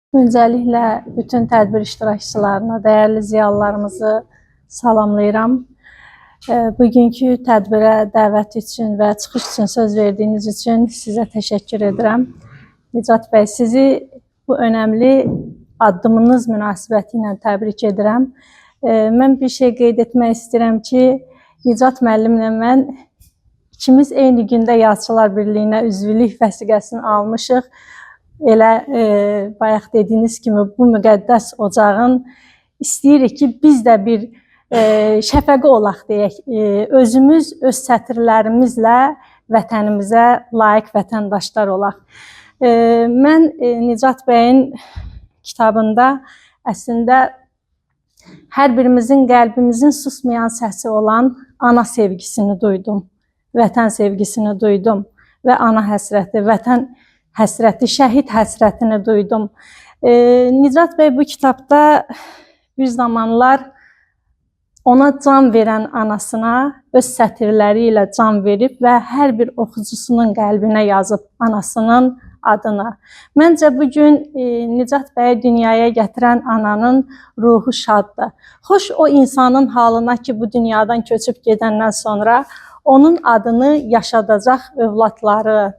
[SPEAKER 6] Öncəliklə bütün tədbir iştirakçılarına, dəyərli ziyalılarımızı salamlayıram. Bugünkü tədbirə dəvət üçün və çıxış üçün söz verdiyiniz üçün sizə təşəkkür edirəm. Nicat bəy, sizi bu önəmli addımınız münasibəti ilə təbrik edirəm. Mən bir şey qeyd etmək istəyirəm ki, Nicat müəllimlə mən ikimiz eyni gündə Yazıçılar Birliyinə üzvlük vəsiqəsini almışıq. Elə bayaq dediyiniz kimi bu müqəddəs ocağın istəyirik ki, biz də bir şəfəqi olaq deyək. Özümüz öz sətirlərimizlə vətənimizə layiq vətəndaşlar olaq. Mən Nicat bəyin kitabında əslində hər birimizin qəlbimizin susmayan səsi olan ana sevgisini duydum. Vətən sevgisini duydum və ana həsrəti, vətən həsrəti, şəhid həsrətini duydum. Nicat bəy bu kitabda bir zamanlar ona can verən anasına öz sətirləri ilə can verib və hər bir oxucusunun qəlbinə yazıb anasının adını. Məncə bugün Nicat bəyi dünyaya gətirən ananın ruhu şaddır. Xoş o insanın halına ki, bu dünyadan köçüb gedəndən sonra onun adını yaşadacaq övladları,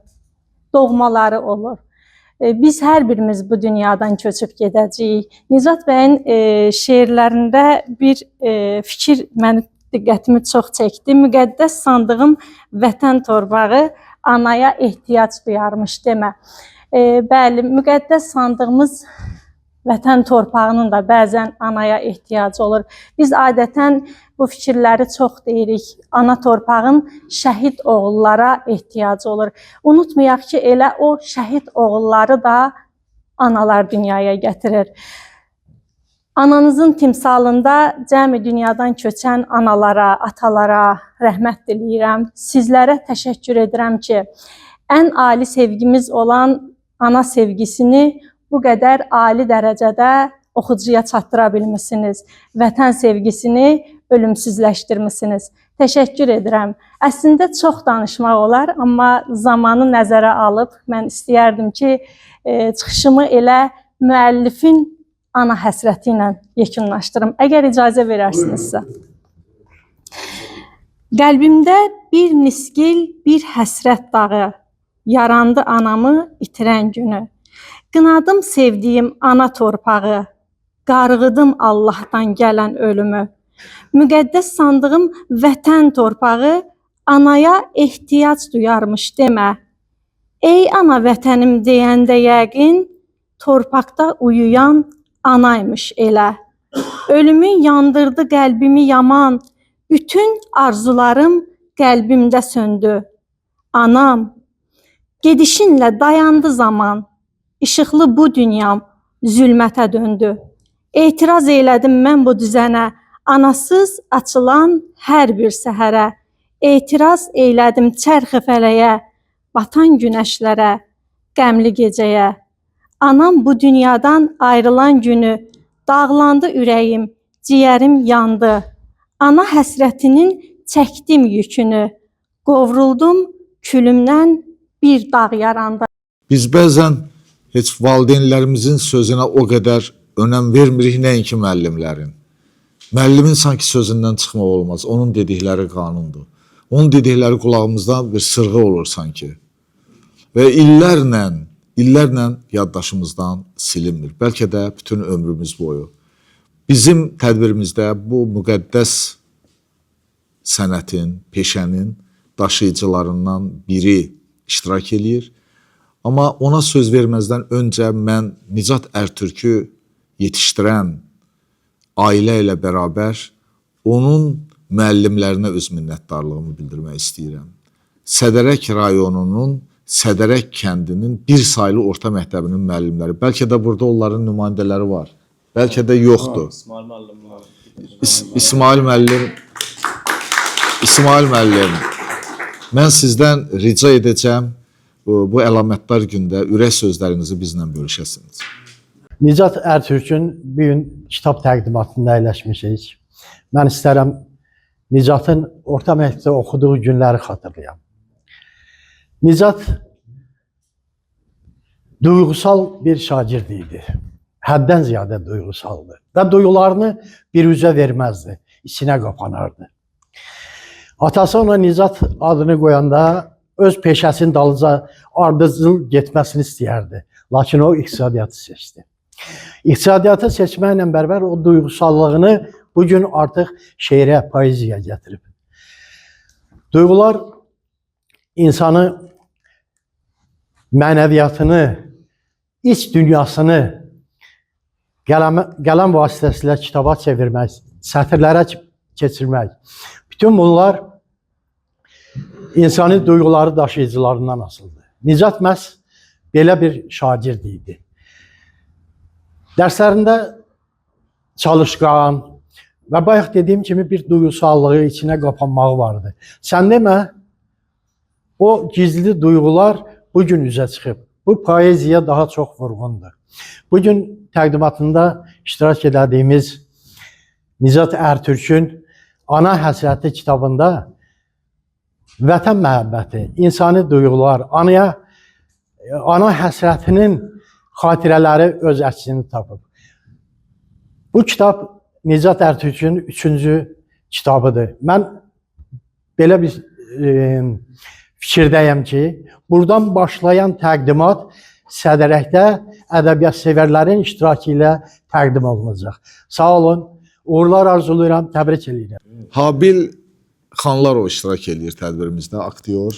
[SPEAKER 6] doğmaları olur. Biz hər birimiz bu dünyadan köçüb gedəcəyik. Nicat bəyin şeirlərində bir fikir mənim diqqətimi çox çəkdi. Müqəddəs sandığım vətən torbağı anaya ehtiyac duyarmış demə. Bəli, müqəddəs sandığımız vətən torpağının da bəzən anaya ehtiyacı olur. Biz adətən bu fikirləri çox deyirik. Ana torpağın şəhid oğullara ehtiyacı olur. Unutmayaq ki, elə o şəhid oğulları da analar dünyaya gətirir. Ananızın timsalında cəmi dünyadan köçən analara, atalara rəhmət diləyirəm. Sizlərə təşəkkür edirəm ki, ən ali sevgimiz olan ana sevgisini bu qədər ali dərəcədə oxucuya çatdıra bilmişsiniz. Vətən sevgisini ölümsüzləşdirmişsiniz. Təşəkkür edirəm. Əslində çox danışmaq olar, amma zamanı nəzərə alıb mən istəyərdim ki, çıxışımı elə müəllifin ana həsrəti ilə yekunlaşdırım. Əgər icazə verərsinizsə. Qəlbimdə bir nisgil, bir həsrət dağı yarandı anamı itirən günü. Qınadım sevdiyim ana torpağı, qarğıdım Allahdan gələn ölümü. Müqəddəs sandığım vətən torpağı anaya ehtiyac duyarmış demə. Ey ana vətənim deyəndə yəqin, torpaqda uyuyan anaymış elə. Ölümün yandırdı qəlbimi yaman, bütün arzularım qəlbimdə söndü. Anam, gedişinlə dayandı zaman, işıqlı bu dünyam zülmətə döndü. Etiraz eylədim mən bu düzənə, anasız açılan hər bir səhərə. Etiraz eylədim çərxi fələyə, batan günəşlərə, qəmli gecəyə. Anam bu dünyadan ayrılan günü Dağlandı ürəyim, ciyərim yandı. Ana həsrətinin çəkdim yükünü. Qovruldum külümdən bir dağ yarandı.
[SPEAKER 1] Biz bəzən heç valideynlərimizin sözünə o qədər önəm vermirik, nəinki müəllimlərin. Müəllimin sanki sözündən çıxmaq olmaz. Onun dedikləri qanundur. Onun dedikləri qulağımızdan bir sırğı olur sanki. Və illərlə yaddaşımızdan silinmir. Bəlkə də bütün ömrümüz boyu. Bizim tədbirimizdə bu müqəddəs sənətin, peşənin daşıyıcılarından biri iştirak eləyir. Amma ona söz verməzdən öncə mən Nicat Ərtürkü yetişdirən ailə ilə bərabər onun müəllimlərinə öz minnətdarlığımı bildirmək istəyirəm. Sədərək rayonunun, Sədərək kəndinin bir saylı orta məktəbinin müəllimləri. Bəlkə də burada onların nümayəndələri var. Bəlkə də yoxdur. İsmail müəllim, mən sizdən rica edəcəm bu əlamətdar gündə ürək sözlərinizi bizlə bölüşəsiniz.
[SPEAKER 7] Nicat Ərtürkün bu gün kitab təqdimatında əyləşmişik. Mən istərəm Nicatın orta məktəbdə oxuduğu günləri xatırlayam. Nicat duygusal bir şagird idi. Həddən ziyadə duygusaldı. Və duygularını bir üzə verməzdi, içinə qapanardı. Atası ona Nicat adını qoyanda öz peşəsinin dalıca ardıcıl getməsini istəyərdi. Lakin o iqtisadiyyatı seçdi. İqtisadiyyatı seçməklə bərabər o duygusallığını bugün artıq şeirə, poeziyaya gətirib. Duyğular insanı, mənəviyyatını, iç dünyasını qələm vasitəsilə kitaba çevirmək, sətirlərə keçirmək. Bütün bunlar insani duyğuları daşıyıcılarından asılıdır. Nicat məhz belə bir şagird idi. Dərslərində çalışqan və bayaq dediyim kimi bir duyğusallığı içinə qapanmağı vardı. Sən demə, o gizli duyğular bugün üzə çıxıb. Bu poeziya daha çox vurğundur. Bugün təqdimatında iştirak edədiyimiz Nicat Ərtürkün Ana Həsrəti kitabında vətən məhəbbəti, insani duyğular, ana həsrətinin xatirələri öz əksini tapıb. Bu kitab Nicat Ərtürkün 3-cü kitabıdır. Mən belə bir fikirdəyəm ki, buradan başlayan təqdimat Sədərəkdə ədəbiyyat sevərlərin iştirakı ilə təqdim olunacaq. Sağ olun, uğurlar arzulayıram, təbrik edirəm.
[SPEAKER 1] Habil Xanlarov iştirak edir tədbirimizdə, aktyor.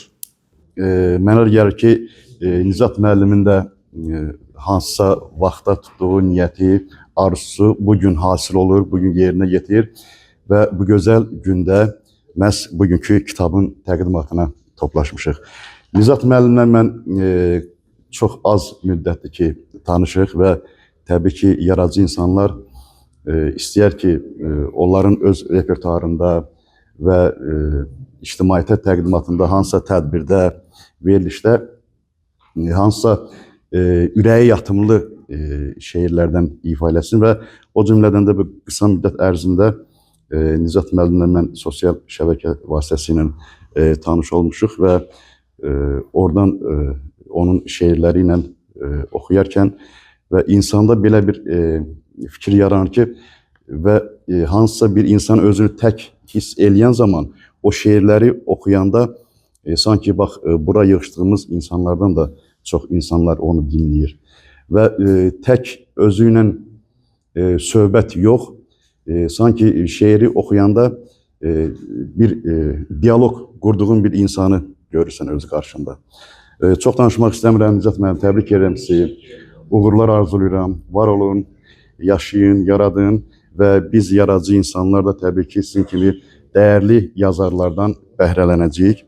[SPEAKER 2] Mənə elə gəlir ki, Nicat müəllimin də hansısa vaxtda tutduğu niyyəti, arzusu bugün hasil olur, bugün yerinə yetirir və bu gözəl gündə məhz bugünkü kitabın təqdimatına toplaşmışıq. Nicat müəllimlə mən çox az müddətdir ki, tanışıq və təbii ki, yaradıcı insanlar istəyər ki, onların öz repertuarında və ictimaiyyət təqdimatında, hansısa tədbirdə, verilişdə, hansısa ürəyi yatımlı şeirlərdən ifa eləsin və o cümlədən də bu qısa müddət ərzində Nicat müəllimlə mən sosial şəbəkə vasitəsilə tanış olmuşuq və oradan onun şeirləri ilə oxuyarkən və insanda belə bir fikir yaranır ki, və hansısa bir insan özünü tək hiss eləyən zaman o şeirləri oxuyanda sanki bax, bura yığışdığımız insanlardan da çox insanlar onu dinləyir. Və tək özü ilə söhbət yox, sanki şeiri oxuyanda bir diyalog qurduğun bir insanı görürsən öz qarşında. Çox danışmaq istəmirəm, Nicat müəllim, təbrik edirəm sizi. Uğurlar arzulayıram, var olun, yaşayın, yaradın və biz yaradıcı insanlar da təbii ki, sizin kimi dəyərli yazarlardan bəhrələnəcəyik.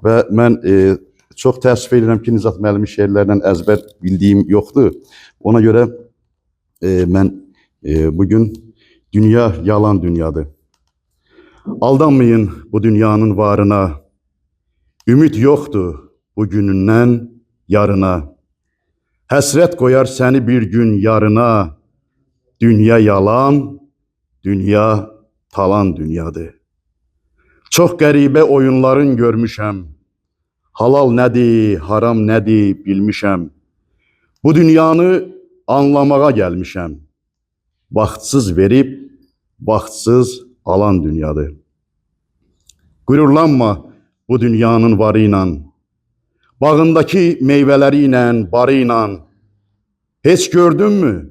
[SPEAKER 2] Və mən çox təəssüf edirəm ki, Nicat müəllimin şeirlərindən əzbər bildiyim yoxdur. Ona görə mən bugün dünya yalan dünyadır. Aldanmayın bu dünyanın varına, ümid yoxdur bugünündən yarına. Həsrət qoyar səni bir gün yarına,
[SPEAKER 8] dünya yalan, dünya talan dünyadır. Çox qəribə oyunların görmüşəm. Halal nədir, haram nədir bilmişəm. Bu dünyanı anlamağa gəlmişəm. Vaxtsız verib, vaxtsız alan dünyadır. Qürurlanma bu dünyanın varı ilə, bağındakı meyvələri ilə, barı ilə. Heç gördünmü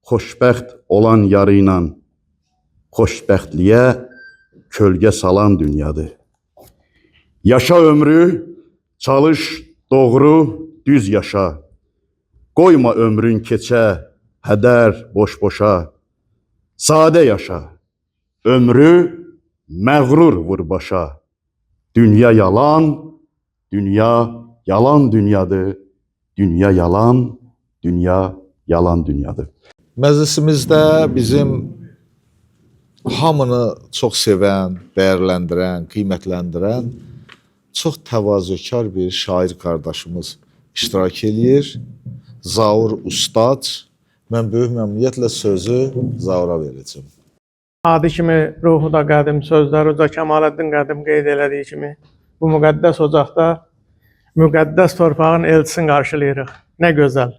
[SPEAKER 8] xoşbəxt olan yarı ilə? Xoşbəxtliyə kölgə salan dünyadır. Yaşa ömrü, çalış, doğru, düz yaşa. Qoyma ömrün keçə, hədər, boş-boşa. Sadə yaşa, ömrü məğrur vur başa. Dünya yalan, dünya yalan dünyadır. Dünya yalan, dünya yalan dünyadır.
[SPEAKER 1] Məclisimizdə bizim hamını çox sevən, dəyərləndirən, qiymətləndirən çox təvazökar bir şair qardaşımız iştirak eləyir. Zaur Ustad. Mən böyük məmnuniyyətlə sözü Zaura verəcəm.
[SPEAKER 9] Adı kimi ruhu da qədim, sözləri Uca Kemaləddin qədim qeyd elədiyi kimi bu müqəddəs ocaqda müqəddəs torpağın elçisini qarşılayırıq. Nə gözəl.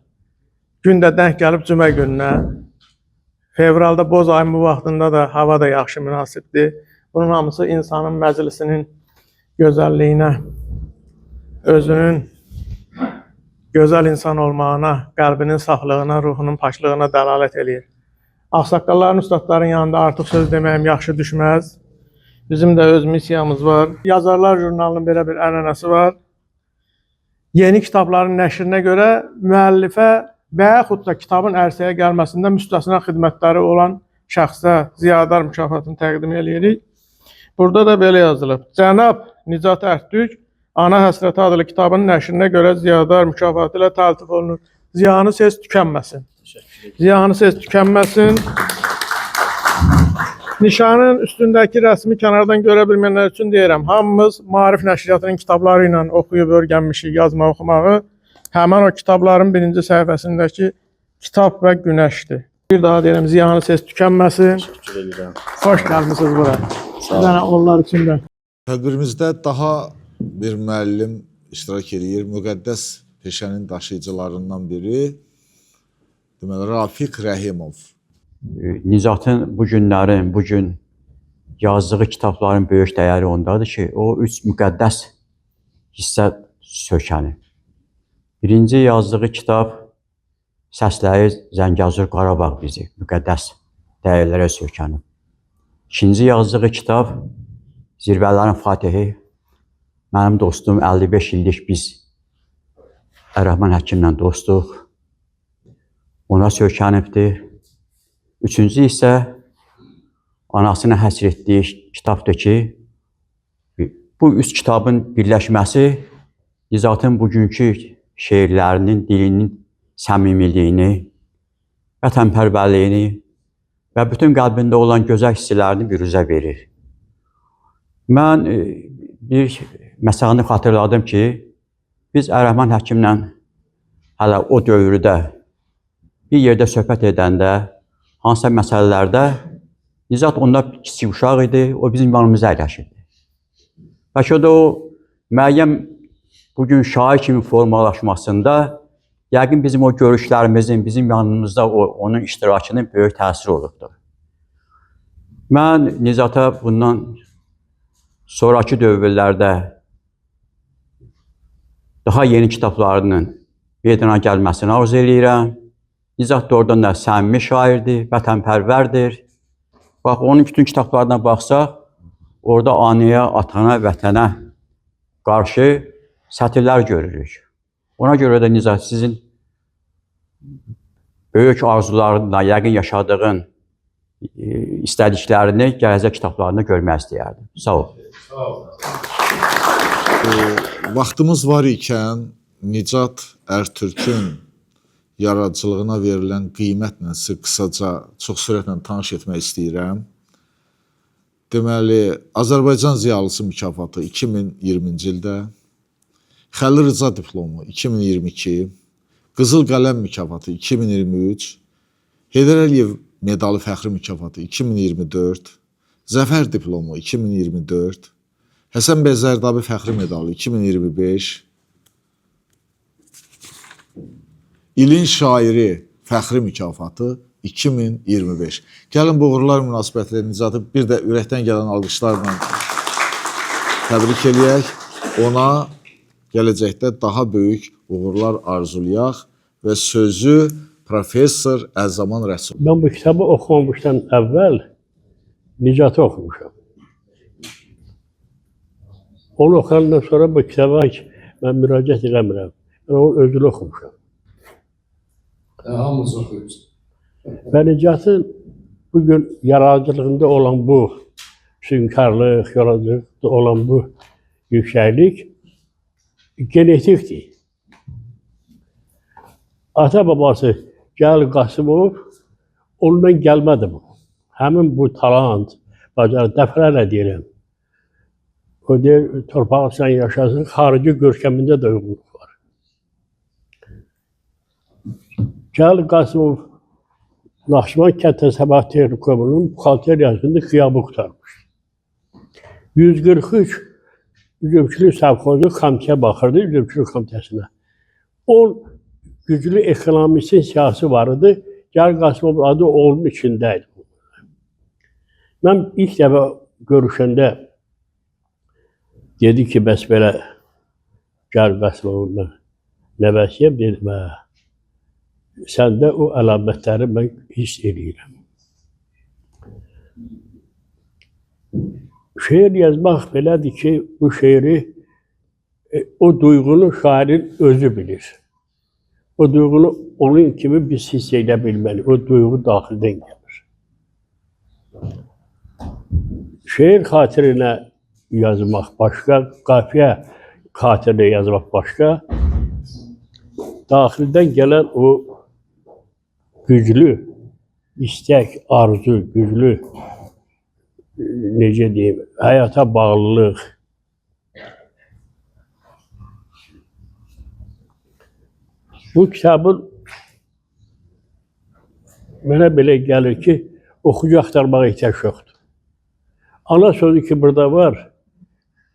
[SPEAKER 9] Gün də denk gəlib cümə gününə. Fevralda boz ayın bu vaxtında da hava da yaxşı münasibdir. Bunun hamısı insanın məclisinin gözəlliyinə, özünün gözəl insan olmağına, qəlbinin saflığına, ruhunun paklığına dəlalət eləyir. Ağsaqqalların, ustadların yanında artıq söz deməyim yaxşı düşməz. Bizim də öz missiyamız var. Yazarlar jurnalının belə bir ənənəsi var. Yeni kitabların nəşrinə görə müəllifə və yaxud da kitabın ərsəyə gəlməsində müstəsna xidmətləri olan şəxsə ziyadar mükafatını təqdim edirik. Burada da belə yazılıb. Cənab Nicat Ərtürk Ana Həsrəti adlı kitabın nəşrinə görə ziyadar mükafatı ilə təltif olunur. Ziyanı ses tükənməsin. Ziyanı ses tükənməsin. Nişanın üstündəki rəsmi kənardan görə bilməyənlər üçün deyirəm. Hamımız Maarif Nəşriyyatının kitabları ilə oxuyub öyrənmişik yazma oxumağı. Həmən o kitabların birinci səhifəsindəki kitab və günəşdir. Bir daha deyirəm, ziyanı ses tükənməsin. Xoş gəlmisiniz bura. Yəni onlar üçün də.
[SPEAKER 1] Tədbirimizdə daha bir müəllim iştirak edir. Müqəddəs peşənin daşıyıcılarından biri deməli Rafiq Rəhimov.
[SPEAKER 10] Nicatın bu gün yazdığı kitabların böyük dəyəri ondadır ki, o 3 müqəddəs hissə sökəni. Birinci yazdığı kitab Səsləri Zəngəzur Qarabağ bizi müqəddəs dəyərlərə sökəni. İkinci yazdığı kitab Zirvələrin Fatihi. Mənim dostum 55 illik biz Rəhman həkimlə dostuq. Ona sökənibdir. Üçüncü isə anasına həsr etdiyi kitabdır ki, bu 3 kitabın birləşməsi Nicatın bugünkü şeirlərinin, dilinin səmimiliyini, vətənpərvərliyini və bütün qəlbində olan gözəl hissələrini biruzə verir. Mən bir məsələni xatırladım ki, biz Rəhman həkimlə hələ o dövrdə bir yerdə söhbət edəndə, hansısa məsələlərdə Nicat onda kiçik uşaq idi, o bizim yanımıza əyləşirdi. Bəlkə də o müəyyən bugün şair kimi formalaşmasında yəqin bizim o görüşlərimizin, bizim yanımızda onun iştirakının böyük təsiri olubdur. Mən Nicata bundan sonraki dövrlərdə daha yeni kitablarının meydana gəlməsini arzu edirəm. Nicat da oradan da səmimi şairdir, vətənpərvərdir. Bax, onun bütün kitablarına baxsaq, orada anaya, atana, vətənə qarşı sətirlər görürük. Ona görə də Nicat sizin böyük arzularınla, yəqin yaşadığın istədiklərini gələcək kitablarında görmək istəyərdim. Sağ ol.
[SPEAKER 1] Vaxtımız var ikən Nicat Ərtürkün yaradıcılığına verilən qiymətlə sizə qısaca, çox sürətlə tanış etmək istəyirəm. Deməli, Azərbaycan Ziyalısı mükafatı 2020-ci ildə, Xəlil Rıza diplomu 2022, Qızıl Qələm mükafatı 2023, Heydər Əliyev medalı fəxri mükafatı 2024, Zəfər diplomu 2024, Həsən bəy Zərdabi fəxri medalı 2025, İlin şairi fəxri mükafatı 2025. Gəlin bu uğurlar münasibətilə Nicatı bir də ürəkdən gələn alqışlarla təbrik eləyək. Ona gələcəkdə daha böyük uğurlar arzulayaq və sözü Professor Əzzaman Rəsul.
[SPEAKER 2] Ben bu kitabı oxumamışdan əvvəl Nicatı oxumuşam. Onu oxuyandan sonra bu kitaba hiç mən müraciət eləmirəm. Ben onu özünü oxumuşam.
[SPEAKER 11] Hamımız oxuyuruz.
[SPEAKER 2] Və Nicatın bugün yaradıcılığında olan bu sünkarlıq, yaradıcılıqda olan bu yüksəklik genetikdir. Ata babası Cəlil Qasımov ondan gəlmədi bu. Həmin bu talant, bacarıq dəfələrlə deyirəm. O deyir, torpağı sən yaşasın, xarici görkəmində də uyğunluq var. Cəlil Qasımov Naxçıvan Kənd Təsərrüfatı Texnikumunun buxalteriyasında xiyabı qurtarmış. 143 üzümçülük savxozu komitəyə baxırdı, üzümçülük komitəsinə. 10 güclü ekonomisin siyasi var idi. Cəlil Qasımov adı onun içindəydi. Mən ilk dəfə görüşəndə dedi ki, bəs belə Cəlil Qasımovun nəvəsiyəm, dedim, səndə o əlamətləri mən hiss edirəm. Şeir yazmaq belədir ki, bu şeiri, o duyğunu şairin özü bilir. O duyğunu onun kimi biz hiss edə bilməli. O duyğu daxildən gəlir. Şeir xatirinə yazmaq başqa, qafiyə xatirinə yazmaq başqa, daxildən gələn o güclü istək, arzu, güclü, necə deyim, həyata bağlılıq. Bu kitabın mənə belə gəlir ki, oxucu axtarmağa ehtiyac yoxdur. Ana sözü ki, burada var,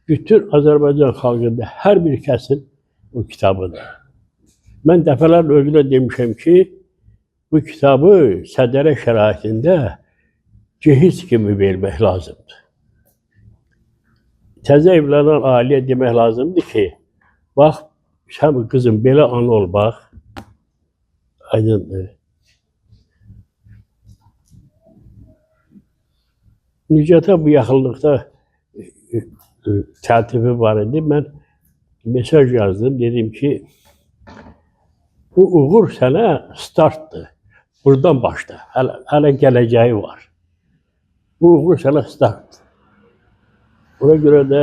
[SPEAKER 2] bütün Azərbaycan xalqında hər bir kəsin bu kitabıdır. Mən dəfələrlə özünə demişəm ki, bu kitabı sədərə şəraitində cehiz kimi vermək lazımdır. Təzə evlənən ailəyə demək lazımdır ki, bax, sən qızım belə ana ol, bax, aydındır. Nicata bu yaxınlıqda təltifi var idi. Mən mesaj yazdım, dedim ki, bu uğur sənə startdır. Buradan başla, hələ gələcəyi var. Bu uğur sənə startdır. Buna görə də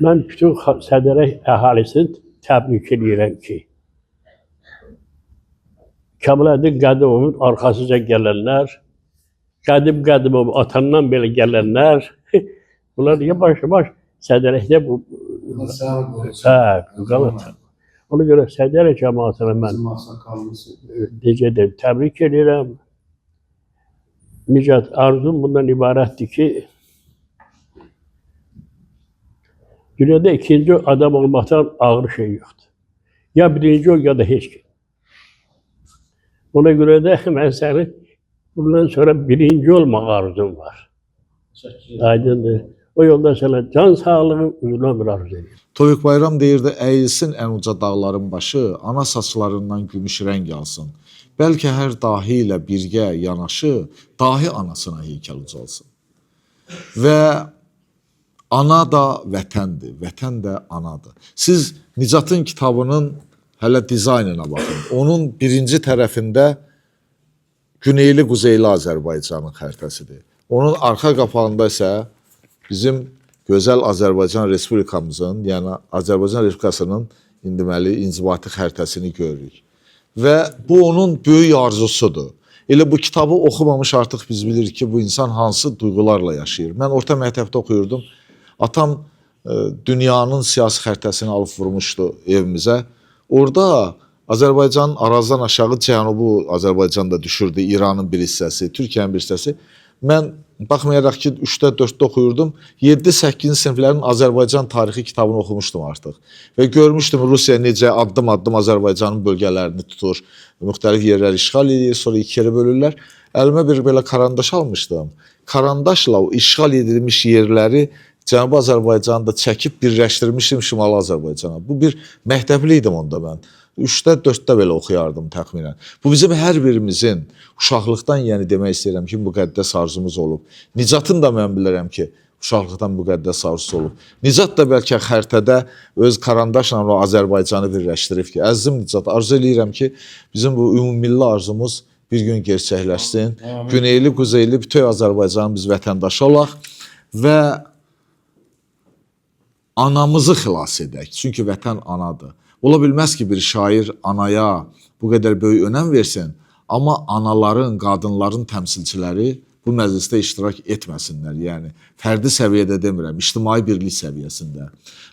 [SPEAKER 2] mən bütün Sədərək əhalisini təbrik edirəm ki, Kəmaləddin Qədimovun arxasıca gələnlər, Qədim atandan belə gələnlər, bunlar yavaş-yavaş Sədərəkdə bu qalır. Ona görə Sədərək cəmaatına mən təbrik edirəm. Nicat, arzum bundan ibarətdir ki, dünyada ikinci adam olmaqdan ağır şey yoxdur. Ya birinci ol, ya da heç kim. Ona görə də mən sənin bundan sonra birinci olmaq arzum var. Aydındır. O yolda sənə can sağlığı, uzun ömür arzu edir.
[SPEAKER 1] Toyuq Bayram deyirdi, əyilsin ən uca dağların başı, ana saçlarından gümüş rəng alsın. Bəlkə hər dahi ilə birgə yanaşı, dahi anasına heykəl ucalsın. Və ana da vətəndir, vətən də anadır. Siz Nicatın kitabının hələ dizaynına baxın. Onun birinci tərəfində Güneyli Quzeyli Azərbaycanın xəritəsidir. Onun arxa qapağında isə bizim gözəl Azərbaycan Respublikamızın, yəni Azərbaycan Respublikasının deməli inzibati xəritəsini görürük. Və bu onun böyük arzusudur. Elə bu kitabı oxumamış artıq biz bilirik ki, bu insan hansı duyğularla yaşayır. Mən orta məktəbdə oxuyurdum. Atam dünyanın siyasi xəritəsini alıb vurmuşdu evimizə. Orada Azərbaycan Arazdan aşağı Cənubu Azərbaycanda düşürdü, İranın bir hissəsi, Türkiyənin bir hissəsi. Mən baxmayaraq ki 3-də 4-də oxuyurdum, 7-8 siniflərin Azərbaycan tarixi kitabını oxumuşdum artıq. Və görmüşdüm Rusiya necə addım-addım Azərbaycanın bölgələrini tutur, müxtəlif yerlər işğal edir, sonra iki yerə bölürlər. Əlimə bir belə karandaş almışdım. Karandaşla o işğal edilmiş yerləri Cənubi Azərbaycanda çəkib birləşdirmişdim Şimali Azərbaycana. Bu bir məktəbli idim onda mən. 3-də 4-də belə oxuyardım təxminən. Bu bizim hər birimizin uşaqlıqdan, yəni demək istəyirəm ki, müqəddəs arzumuz olub. Nicatın da mən bilirəm ki, uşaqlıqdan müqəddəs arzusu olub. Nicat da bəlkə xəritədə öz karandaşla o Azərbaycanı birləşdirib ki, əzizim Nicat, arzu eləyirəm ki, bizim bu ümummilli arzumuz bir gün gerçəkləşsin. Güneyli, quzeyli bütün Azərbaycanın biz vətəndaşı olaq və anamızı xilas edək. Çünki vətən anadır. Ola bilməz ki, bir şair anaya bu qədər böyük önəm versin, amma anaların, qadınların təmsilçiləri bu məclisdə iştirak etməsinlər. Yəni, fərdi səviyyədə demirəm, ictimai birlik səviyyəsində.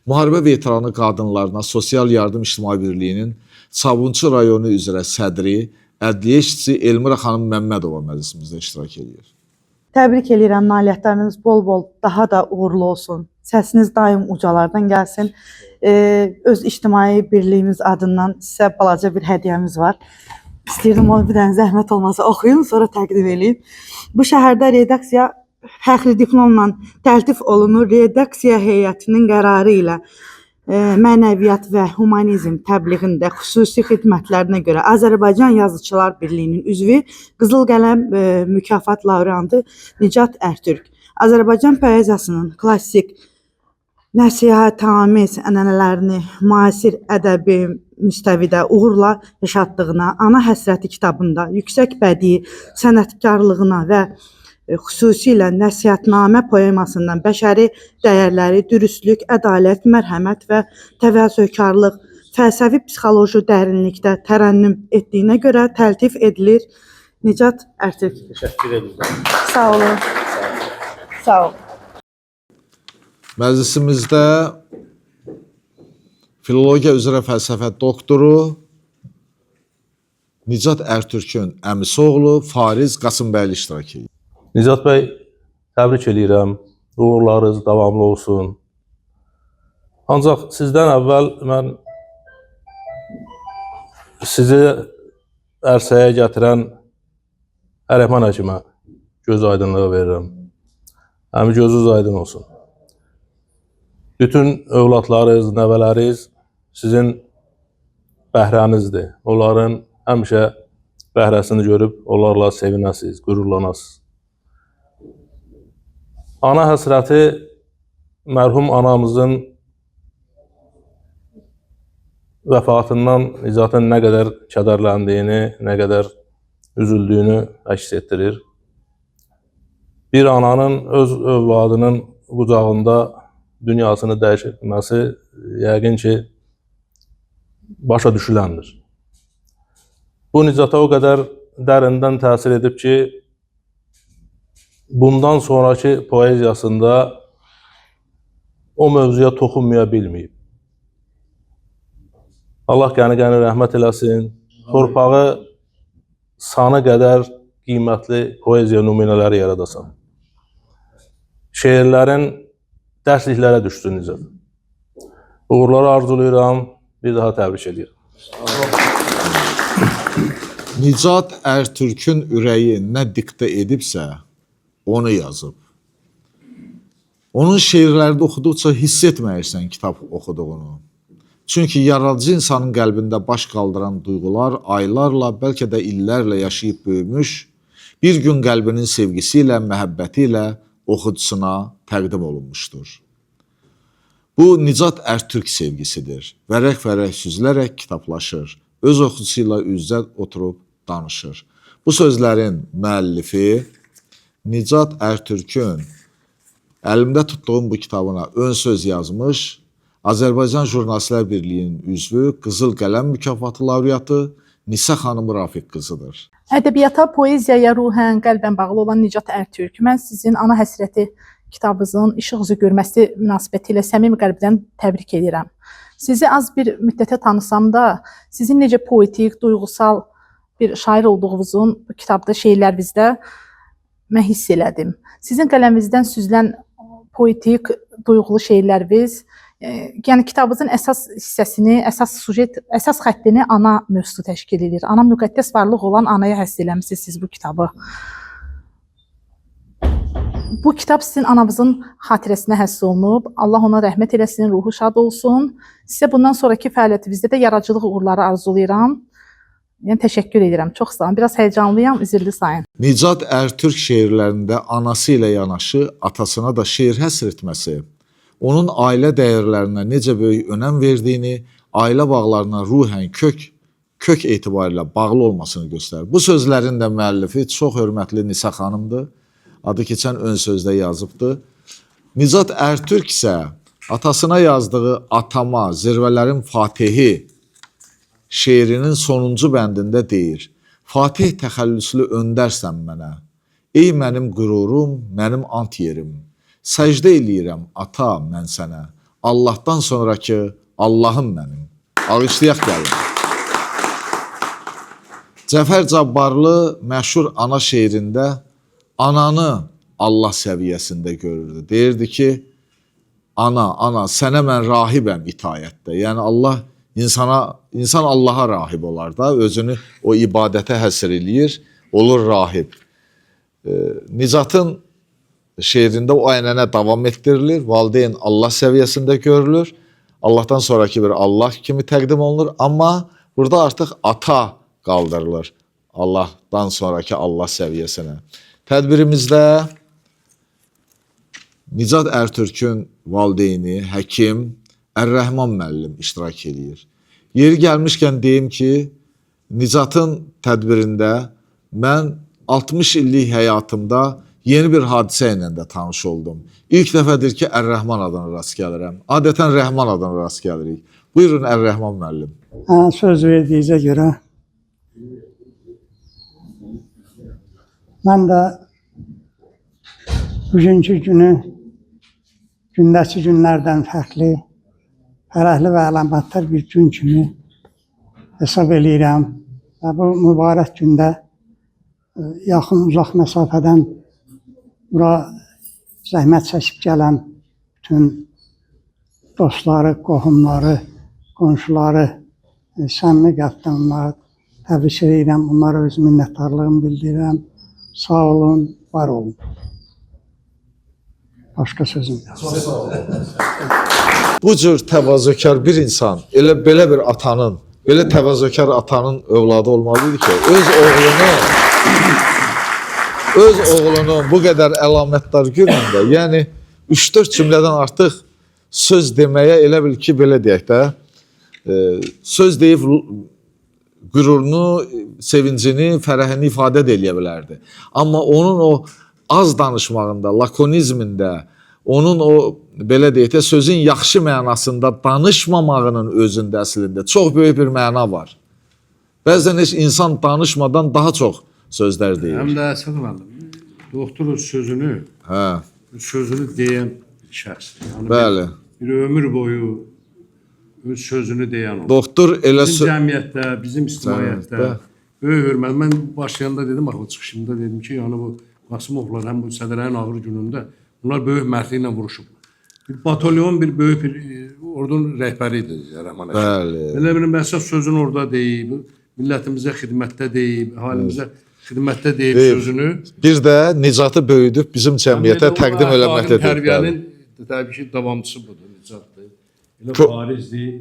[SPEAKER 1] Müharibə veteranı qadınlarına Sosial Yardım İctimai Birliyinin Sabunçu rayonu üzrə sədri, ədliyyə işçisi Elmira xanım Məmmədova məclisimizdə iştirak edir.
[SPEAKER 11] Təbrik edirəm, nailiyyətləriniz bol-bol, daha da uğurlu olsun. Səsiniz daim ucalardan gəlsin. Öz ictimai birliyimiz adından sizə balaca bir hədiyyəmiz var. İstəyirdim onu bir dənə zəhmət olmasa oxuyun, sonra təqdim edeyim. Bu şəhərdə redaksiya fəxri diplomla təltif olunur. Redaksiya heyətinin qərarı ilə mənəviyyat və humanizm təbliğində xüsusi xidmətlərinə görə Azərbaycan Yazıçılar Birliyinin üzvü Qızıl Qələm mükafat laureatı Nicat Ərtürk. Azərbaycan poeziyasının klassik nəsihətamiz ənənələrini müasir ədəbi müstəvidə uğurla yaşatdığına, Ana Həsrəti kitabında yüksək bədii sənətkarlığına və xüsusilə Nəsihətnamə poemasından bəşəri dəyərləri, dürüstlük, ədalət, mərhəmət və təvəzzökarlıq, fəlsəfi psixoloji dərinlikdə tərənnüm etdiyinə görə təltif edilir. Nicat Ərtürk.
[SPEAKER 2] Təşəkkür edirəm.
[SPEAKER 11] Sağ olun. Sağ olun.
[SPEAKER 1] Məclisimizdə filologiya üzrə fəlsəfə doktoru Nicat Ərtürkün əmisi oğlu Fariz Qasımbəyli iştirak edir.
[SPEAKER 12] Nicat bəy, təbrik edirəm. Uğurlarınız davamlı olsun. Ancaq sizdən əvvəl mən sizi ərsəyə gətirən Ərəfman həkimə göz aydınlığı verirəm. Həmi gözünüz aydın olsun. Bütün övladlarınız, nəvələriniz sizin bəhrənizdir. Onların həmişə bəhrəsini görüb, onlarla sevinəsiniz, qürurlanasınız. Ana həsrəti mərhum anamızın vəfatından Nicatın nə qədər kədərləndiyini, nə qədər üzüldüyünü əks etdirir. Bir ananın öz övladının qucağında dünyasını dəyişməsi yəqin ki, başa düşüləndir. Bu Nicata o qədər dərindən təsir edib ki, bundan sonraki poeziyasında o mövzuya toxunmaya bilməyib. Allah qəni-qəni rəhmət eləsin, torpağı sanı qədər qiymətli poeziya nümunələri yaradasan. Şeirlərin dərsliklərə düşsün Nicat. Uğurları arzulayıram, bir daha təbrik edirəm.
[SPEAKER 1] Nicat Ərtürkün ürəyi nə diktə edibsə, onu yazıb. Onun şeirlərdə oxuduqca hiss etməyirsən kitab oxuduğunu. Çünki yaradıcı insanın qəlbində baş qaldıran duyğular aylarla, bəlkə də illərlə yaşayıb böyümüş, bir gün qəlbinin sevgisi ilə, məhəbbəti ilə oxucusuna təqdim olunmuşdur. Bu, Nicat Ərtürk sevgisidir. Vərəq-vərəq süzülərək kitablaşır. Öz oxucusu ilə üz-üzə oturub danışır. Bu sözlərin müəllifi Nicat Ərtürkün əlimdə tutduğum bu kitabına ön söz yazmış, Azərbaycan Jurnalistlər Birliyinin üzvü, Qızıl Qələm mükafatı laureatı Nisə xanım Rafiq qızıdır.
[SPEAKER 13] Ədəbiyyata, poeziyaya ruhən, qəlbən bağlı olan Nicat Ərtürk, mən sizin Ana Həsrəti kitabınızın işıq üzü görməsi münasibətilə səmimi qəlbdən təbrik edirəm. Sizi az bir müddətə tanısam da, sizin necə poetik, duyğusal bir şair olduğunuzun bu kitabda şeirlərinizdə mən hiss elədim. Sizin qələminizdən süzülən poetik, duyğulu şeirləriniz, yəni kitabınızın əsas hissəsini, əsas sujet, əsas xəttini ana mövzusu təşkil edir. Ana müqəddəs varlıq olan anaya həsr eləmisiniz siz bu kitabı. Bu kitab sizin anamızın xatirəsinə həsr olunub. Allah ona rəhmət eləsin, ruhu şad olsun. Sizə bundan sonraki fəaliyyətinizdə də yaradıcılıq uğurları arzulayıram. Yəni təşəkkür edirəm. Çox sağ olun. Biraz həyecanlıyam, üzrlü sayın.
[SPEAKER 1] Nicat Ertürk şeirlərində anası ilə yanaşı atasına da şeir həsr etməsi, onun ailə dəyərlərinə necə böyük önəm verdiyini, ailə bağlarına ruhən kök etibarilə bağlı olmasını göstərir. Bu sözlərin də müəllifi çox hörmətli Nisa xanımdır. Adı keçən ön sözdə yazıbdır. Nicat Ertürk isə atasına yazdığı Atama, Zirvələrin Fatihi şeirinin sonuncu bəndində deyir: Fatih təxəllüslü öndərsən mənə, ey mənim qürurum, mənim ant yerim. Səcdə eləyirəm ata mən sənə, Allahdan sonraki Allahım mənim. Alqışlayaq gəlin. Cəfər Cabbarlı məşhur ana şeirində ananı Allah səviyyəsində görürdü. Deyirdi ki, ana, sənə mən rahibəm itayətdə. Yəni Allah insan Allaha rahib olar da, özünü o ibadətə həsr eləyir, olur rahib. Nicatın şeirində o ənənə davam etdirilir, valideyn Allah səviyyəsində görülür, Allahdan sonraki bir Allah kimi təqdim olunur, amma burada artıq ata qaldırılır Allahdan sonraki Allah səviyyəsinə. Tədbirimizdə Nicat Ertürkün valideyni, həkim Ər-Rəhman müəllim iştirak edir. Yeri gəlmişkən deyim ki, Nicatın tədbirində mən 60 illik həyatımda yeni bir hadisə ilə də tanış oldum. İlk dəfədir ki, Ər-Rəhman adına rast gəlirəm. Adətən Rəhman adına rast gəlirik. Buyurun Ər-Rəhman müəllim.
[SPEAKER 14] Söz verdiyinizə görə mən də bugünkü günü gündəki günlərdən fərqli, fərəhli və əlamətdar bir gün kimi hesab eləyirəm. Və bu mübarək gündə yaxın, uzaq məsafədən bura zəhmət çəkib gələn bütün dostları, qohumları, qonşuları, səmimi qəlbdən onları təbrik edirəm. Onlara öz minnətdarlığımı bildirirəm. Sağ olun, var olun. Başqa sözüm yox.
[SPEAKER 1] Bu cür təvazökar bir insan, elə belə bir atanın, belə təvazökar atanın övladı olmalıydı ki, öz oğlunun bu qədər əlamətdar günündə, yəni 3-4 cümlədən artıq söz deməyə elə bil ki, belə deyək də, söz deyib qürurunu, sevincini, fərəhini ifadə eləyə bilərdi. Amma onun o az danışmağında, lakonizmində, onun o, belə deyək də, sözün yaxşı mənasında danışmamağının özündə əslində çox böyük bir məna var. Bəzən heç insan danışmadan daha çox sözlər deyir.
[SPEAKER 2] Həm də Əsəd müəllim, doktorun sözünü deyən şəxsdir. Yəni
[SPEAKER 1] bəli.
[SPEAKER 2] Bir ömür boyu öz sözünü deyən olur.
[SPEAKER 1] Doktor elə
[SPEAKER 2] bizim cəmiyyətdə, bizim ictimaiyyətdə böyük hörmət. Mən başlayanda dedim, axı çıxışımda dedim ki, yəni bu Qasımovlar həm bu sədrlərin ağır günündə bunlar böyük mərdliklə vuruşublar. Bir batalyon, bir böyük bir ordunun rəhbəri idi Rəhman Əşrəf.
[SPEAKER 1] Bəli.
[SPEAKER 2] Elə bir məsəl sözünü orada deyib, millətimizə xidmətdə deyib, halimizə xidmətdə deyib sözünü.
[SPEAKER 1] Bir də Nicatı böyüdüb bizim cəmiyyətə təqdim eləməkdə deyib.
[SPEAKER 2] Tərbiyənin təbii ki, davamçısı budur, Nicatdır. Elə barizdir,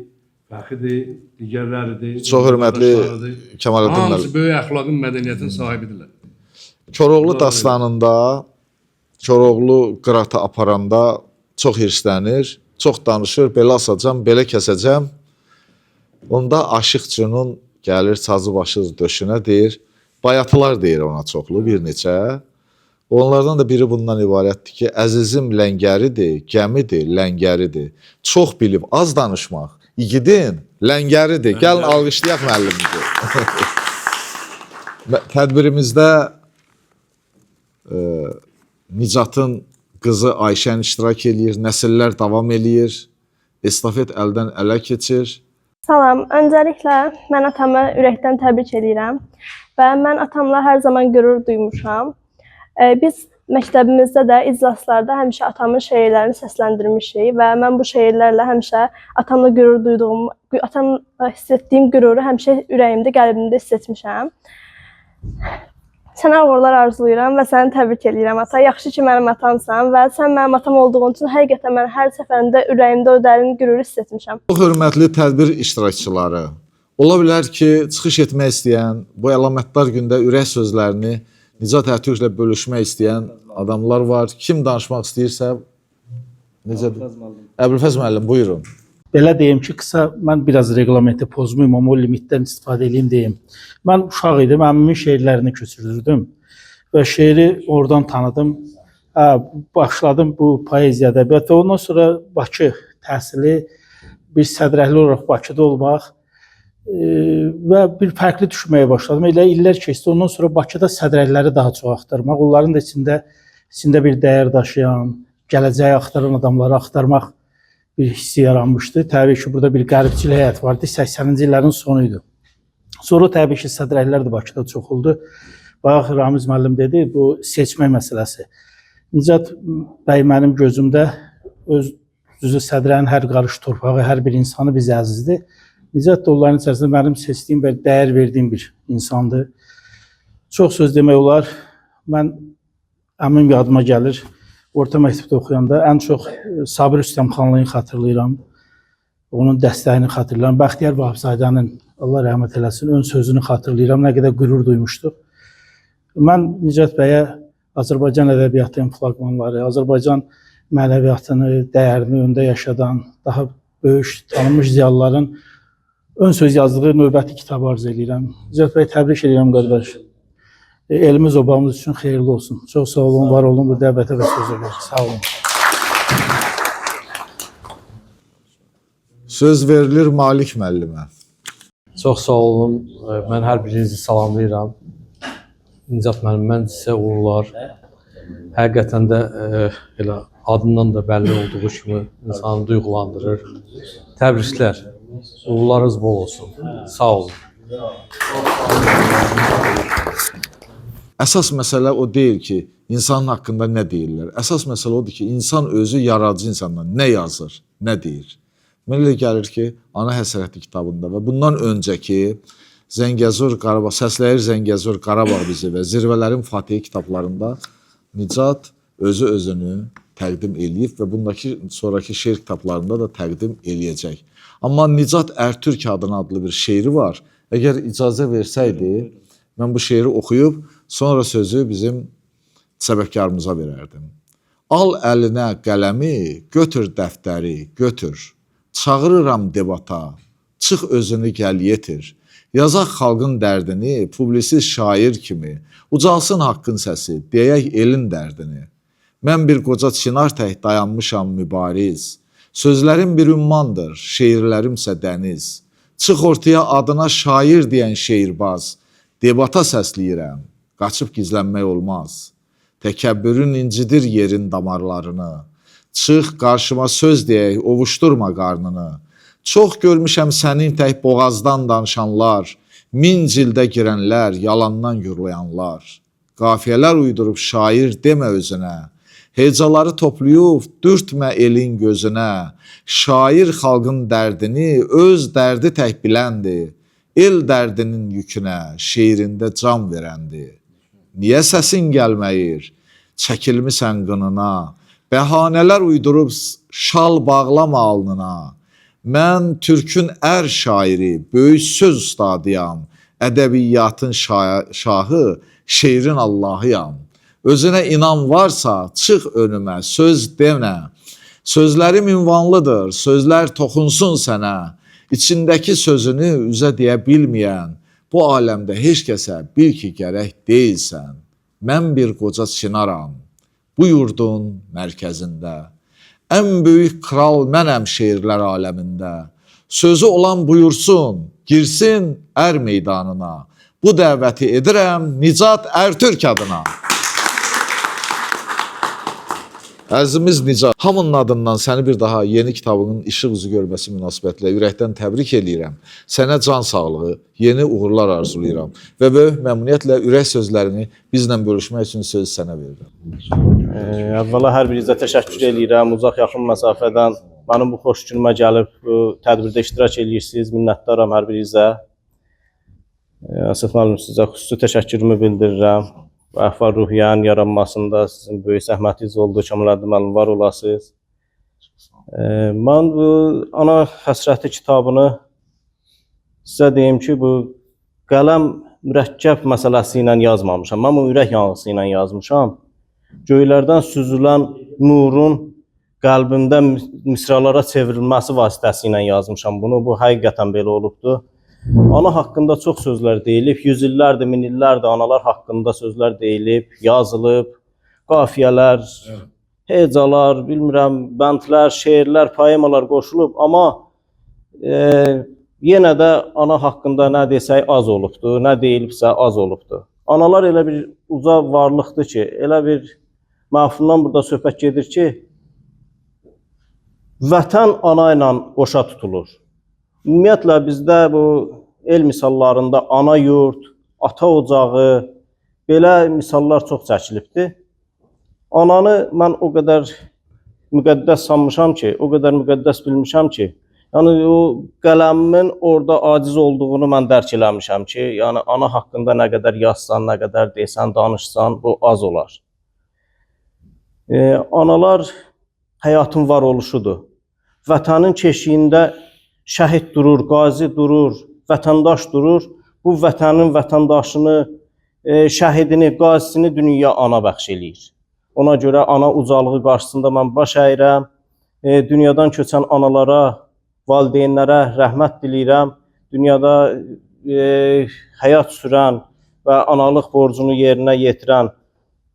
[SPEAKER 2] fəxidir, digərləridir.
[SPEAKER 1] Çox hörmətli Kəmaləddin müəllim.
[SPEAKER 2] Hamısı böyük əxlaqın, mədəniyyətin sahibidirlər.
[SPEAKER 1] Koroğlu dastanında, Koroğlu qıratı aparanda çox hirslənir, çox danışır, belə asacam, belə kəsəcəm. Onda aşıqçının gəlir sazı başı döşünə deyir, bayatılar deyir ona çoxlu, bir neçə. Onlardan da biri bundan ibarətdir ki, əzizim ləngəridir, gəmidir, ləngəridir. Çox bilib, az danışmaq, igidin ləngəridir. Gəlin alqışlayaq müəllimizi. Tədbirimizdə Nicatın qızı Ayşən iştirak eləyir, nəsillər davam eləyir. Estafet əldən ələ keçir.
[SPEAKER 15] Salam, öncəliklə mən atamı ürəkdən təbrik edirəm və mən atamla hər zaman qürur duymuşam. Biz məktəbimizdə də iclaslarda həmişə atamın şeirlərini səsləndirmişik və mən bu şeirlərlə həmişə atamla qürur duyduğum, atamla hiss etdiyim qüruru həmişə ürəyimdə, qəlbimdə hiss etmişəm. Sənə uğurlar arzulayıram və səni təbrik edirəm ata. Yaxşı ki, mənim atamsan və sən mənim atam olduğun üçün həqiqətən mən hər səfərində ürəyimdə o dərin qüruru hiss etmişəm.
[SPEAKER 1] Çox hörmətli tədbir iştirakçıları, ola bilər ki, çıxış etmək istəyən, bu əlamətdar gündə ürək sözlərini Nicat Ərtürklə bölüşmək istəyən adamlar var. Kim danışmaq istəyirsə, Əbülfəz müəllim, buyurun.
[SPEAKER 16] Belə deyim ki, qısa mən biraz reglamenti pozmayım, amma o limitdən istifadə edeyim deyim. Mən uşaq idim, əmimin şeirlərini köçürdürdüm və şeiri oradan tanıdım. Başladım bu poeziya ədəbiyyat və ondan sonra Bakı təhsili, bir sədrəhli olaraq Bakıda olmaq və bir fərqli düşməyə başladım. Elə illər keçdi, ondan sonra Bakıda sədrəhliləri daha çox axtarmaq, onların da içində bir dəyər daşıyan, gələcəyi axtaran adamları axtarmaq bir hissi yaranmışdı. Təbii ki, burada bir qəribçil həyat vardı. 80-ci illərin sonuydu. Sonra təbii ki, sədrəhlər də Bakıda çox oldu. Bayaq Ramiz müəllim dedi, bu seçmək məsələsi. Nicat bəy mənim gözümdə öz düzü sədrənin hər qarış torpağı, hər bir insanı bizə əzizdir. Nicat da onların içərisində mənim seçdiyim və dəyər verdiyim bir insandır. Çox söz demək olar. Mən əmim yadıma gəlir. Orta məktəbdə oxuyanda ən çox Sabir Üstəmxanlıyı xatırlayıram. Onun dəstəyini xatırlayıram. Bəxtiyar Vahabzadənin, Allah rəhmət eləsin, ön sözünü xatırlayıram. Nə qədər qürur duymuşduq. Mən Nicat bəyə Azərbaycan ədəbiyyatının flaqmanları, Azərbaycan mənəviyyatını, dəyərini öndə yaşadan, daha böyük tanınmış ziyalıların ön söz yazdığı növbəti kitabı arz edirəm. Nicat bəy, təbrik edirəm qardaş. Elimiz obamız üçün xeyirli olsun. Çox sağ olun, var olun bu dəvətə və sözə görə. Sağ olun.
[SPEAKER 1] Söz verilir Malik müəllimə.
[SPEAKER 12] Çox sağ olun. Mən hər birinizi salamlayıram. Nicat müəllimdən sizə uğurlar. Həqiqətən də elə adından da bəlli olduğu kimi insanı duyğulandırır. Təbriklər. Uğurlarınız bol olsun. Sağ olun.
[SPEAKER 1] Əsas məsələ o deyil ki, insanın haqqında nə deyirlər. Əsas məsələ odur ki, insan özü yaradıcı insandan nə yazır, nə deyir. Mən elə gəlir ki, Ana Həsrəti kitabında və bundan öncəki Zəngəzur Qarabağ, Səsləyir Zəngəzur Qarabağ bizi və Zirvələrin Fatihi kitablarında Nicat özünü təqdim eləyib və bundakı sonraki şeir kitablarında da təqdim eləyəcək. Amma Nicat Ərtürk adlı bir şeiri var. Əgər icazə versəydi, mən bu şeiri oxuyub, sonra sözü bizim səbəbkarımıza verərdim. Al əlinə qələmi, götür dəftəri, götür. Çağırıram debata, çıx özünü gəl yetir. Yazaq xalqın dərdini, publisiz şair kimi. Ucalsın haqqın səsi, deyək elin dərdini. Mən bir qoca çınar tək dayanmışam mübariz. Sözlərim bir ümmandır, şeirlərimsə dəniz. Çıx ortaya adına şair deyən şeirbaz. Debata səsləyirəm, qaçıb gizlənmək olmaz. Təkəbbürün incidir yerin damarlarını. Çıx, qarşıma söz deyək, ovuşturma qarnını. Çox görmüşəm sənin tək boğazdan danışanlar, min cildə girənlər, yalandan yurlayanlar. Qafiyələr uydurub şair demə özünə. Hecaları toplayıb, dürtmə elin gözünə. Şair xalqın dərdini, öz dərdi tək biləndir. El dərdinin yükünə, şeirində can verəndir. Niyə səsin gəlməyir? Çəkilmisən qınına. Bəhanələr uydurub şal bağlama alnına. Mən Türkün ər şairi, böyük söz ustadıyam. Ədəbiyyatın şahı, şeirin Allahıyam. Özünə inan varsa, çıx önümə, söz demə. Sözlərim ünvanlıdır, sözlər toxunsun sənə. İçindəki sözünü üzə deyə bilməyən, bu aləmdə heç kəsə bil ki, gərək deyilsən. Mən bir qoca çinaram, bu yurdun mərkəzində. Ən böyük kral mənəm şeirlər aləmində. Sözü olan buyursun, girsin ər meydanına. Bu dəvəti edirəm Nicat Ərtürk adına. Əzizimiz Nicat, hamının adından səni bir daha yeni kitabının işıq üzü görməsi münasibətilə ürəkdən təbrik eləyirəm. Sənə can sağlığı, yeni uğurlar arzulayıram və böyük məmnuniyyətlə ürək sözlərini bizlə bölüşmək üçün sözü sənə verirəm.
[SPEAKER 17] Əvvəla hər birinizə təşəkkür eləyirəm. Uzaq yaxın məsafədən mənim bu xoş günümə gəlib bu tədbirdə iştirak eləyirsiniz. Minnətdaram hər birinizə. Əsəf müəllim, sizə xüsusi təşəkkürümü bildirirəm. Əhval ruhiyyənin yaranmasında sizin böyük zəhmətiniz oldu. Kəmaləddin müəllim, var olasınız. Mən bu ana həsrəti kitabını sizə deyim ki, bu qələm mürəkkəb məsələsi ilə yazmamışam. Mən bu ürək yanğısı ilə yazmışam. Göylərdən süzülən nurun qəlbimdə misralara çevrilməsi vasitəsilə yazmışam bunu. Bu həqiqətən belə olubdur. Ana haqqında çox sözlər deyilib, yüz illərdir, min illərdir analar haqqında sözlər deyilib, yazılıb, qafiyələr, hecalar, bilmirəm, bəndlər, şeirlər, poemalar qoşulub, amma yenə də ana haqqında nə desək az olubdur, nə deyilibsə az olubdur. Analar elə bir uca varlıqdır ki, elə bir məhfumdan burada söhbət gedir ki, vətən ana ilə qoşa tutulur. Ümumiyyətlə bizdə bu el misallarında ana yurt, ata ocağı, belə misallar çox çəkilibdir. Ananı mən o qədər müqəddəs sanmışam ki, o qədər müqəddəs bilmişəm ki, yəni o qələmimin orada aciz olduğunu mən dərk eləmişəm ki, yəni ana haqqında nə qədər yazsan, nə qədər desən, danışsan, bu az olar. Analar həyatın var oluşudur. Vətənin keşiyində şəhid durur, qazi durur, vətəndaş durur. Bu vətənin vətəndaşını, şəhidini, qazisini dünyaya ana bəxş eləyir. Ona görə ana ucalığı qarşısında mən baş əyirəm. Dünyadan köçən analara, valideynlərə rəhmət diləyirəm. Dünyada həyat sürən və analıq borcunu yerinə yetirən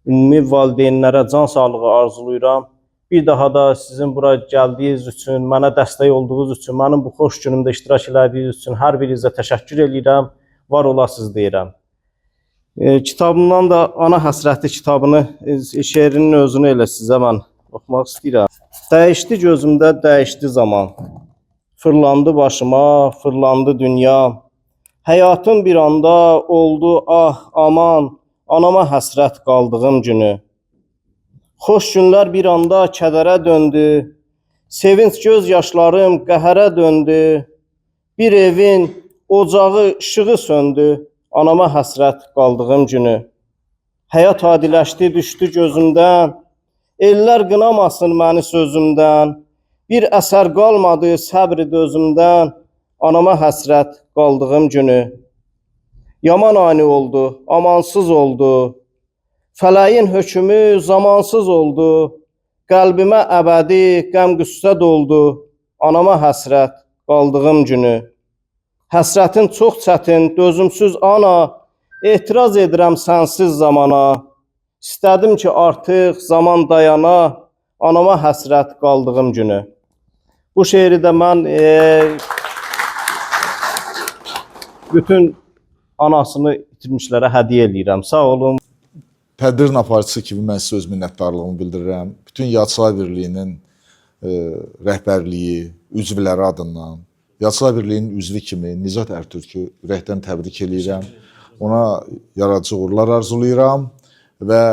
[SPEAKER 17] ümumi valideynlərə can sağlığı arzulayıram. Bir daha da sizin bura gəldiyiniz üçün, mənə dəstək olduğunuz üçün, mənim bu xoş günümdə iştirak elədiyiniz üçün hər birinizə təşəkkür edirəm, var olasınız deyirəm. Kitabımdan da ana həsrəti kitabını, şeirinin özünü elə sizə mən oxumaq istəyirəm. Dəyişdi gözümdə, dəyişdi zaman. Fırlandı başıma, fırlandı dünya. Həyatım bir anda oldu, ah, aman, anama həsrət qaldığım günü. Xoş günlər bir anda kədərə döndü, sevinç göz yaşlarım qəhərə döndü, bir evin ocağı işığı söndü, anama həsrət qaldığım günü. Həyat adiləşdi, düşdü gözümdən, ellər qınamasın məni sözümdən, bir əsər qalmadı səbri dözümdən, anama həsrət qaldığım günü. Yaman ani oldu, amansız oldu, fələyin hökmü zamansız oldu, qəlbimə əbədi qəm-qüssə doldu, anama həsrət qaldığım günü. Həsrətin çox çətin, dözümsüz ana, etiraz edirəm sənsiz zamana. İstədim ki artıq zaman dayana, anama həsrət qaldığım günü. Bu şeiri də mən bütün anasını itirmişlərə hədiyyə edirəm. Sağ olun.
[SPEAKER 1] Tədbirin aparıcısı kimi mən sizə öz minnətdarlığımı bildirirəm. Bütün Yadçılar Birliyinin rəhbərliyi, üzvləri adından, Yadçılar Birliyinin üzvü kimi Nicat Ərtürkü ürəkdən təbrik edirəm. Ona yaradıcı uğurlar arzulayıram və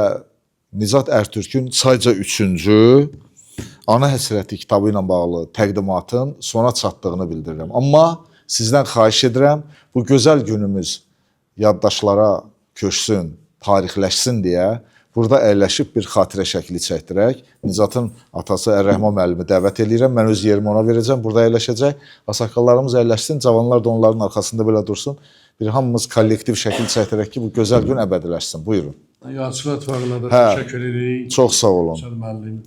[SPEAKER 1] Nicat Ərtürkün sayca 3-cü ana həsrəti kitabı ilə bağlı təqdimatın sona çatdığını bildirirəm. Amma sizdən xahiş edirəm, bu gözəl günümüz yaddaşlara köçsün, tarixləşsin deyə burada əyləşib bir xatirə şəkli çəkdirək. Nicatın atası Ər-Rəhman müəllimi dəvət edirəm. Mən öz yerimi ona verəcəm. Burada əyləşəcək. Ağsaqqallarımız əyləşsin, cavanlar da onların arxasında belə dursun. Bir hamımız kollektiv şəkil çəkdirək ki, bu gözəl gün əbədiləşsin. Buyurun.
[SPEAKER 2] Yadçılar İttifaqına da təşəkkür edirik.
[SPEAKER 1] Çox sağ olun.
[SPEAKER 2] Sən müəllim,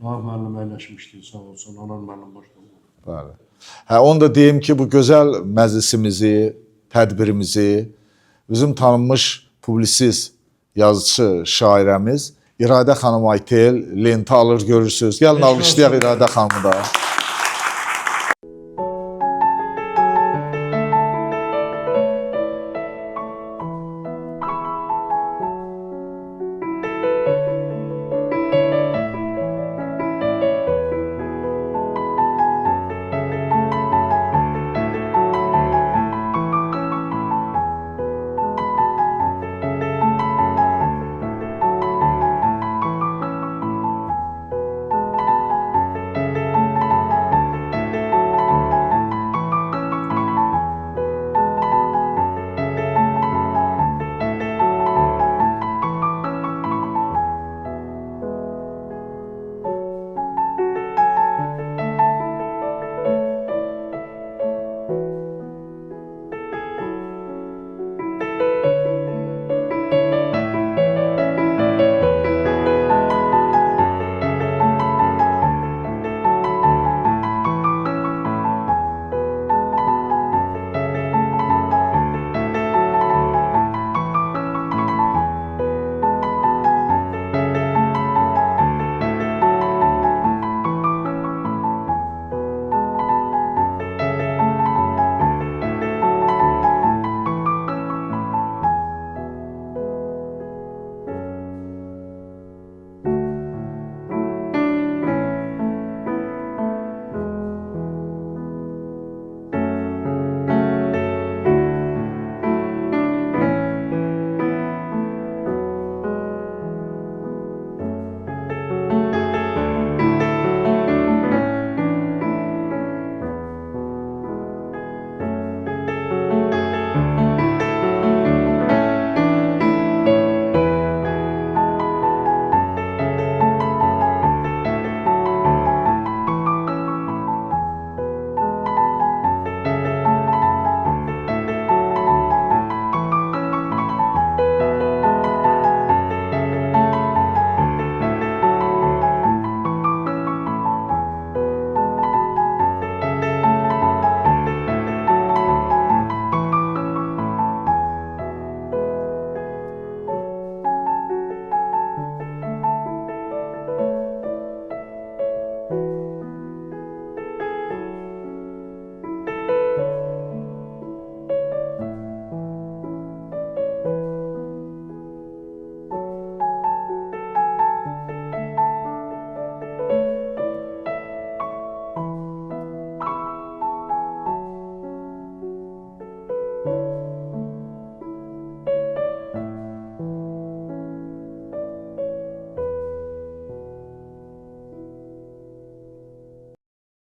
[SPEAKER 2] Rahman müəllim əyləşmişdi, sağ olsun. Anan müəllim başladı.
[SPEAKER 1] Bəli. Onu da deyim ki, bu gözəl məclisimizi, tədbirimizi bizim tanınmış publisist, yazıcı, şairəmiz İradə xanım Aytel lenti alır, görürsünüz. Gəlin alqışlayaq İradə xanımı da.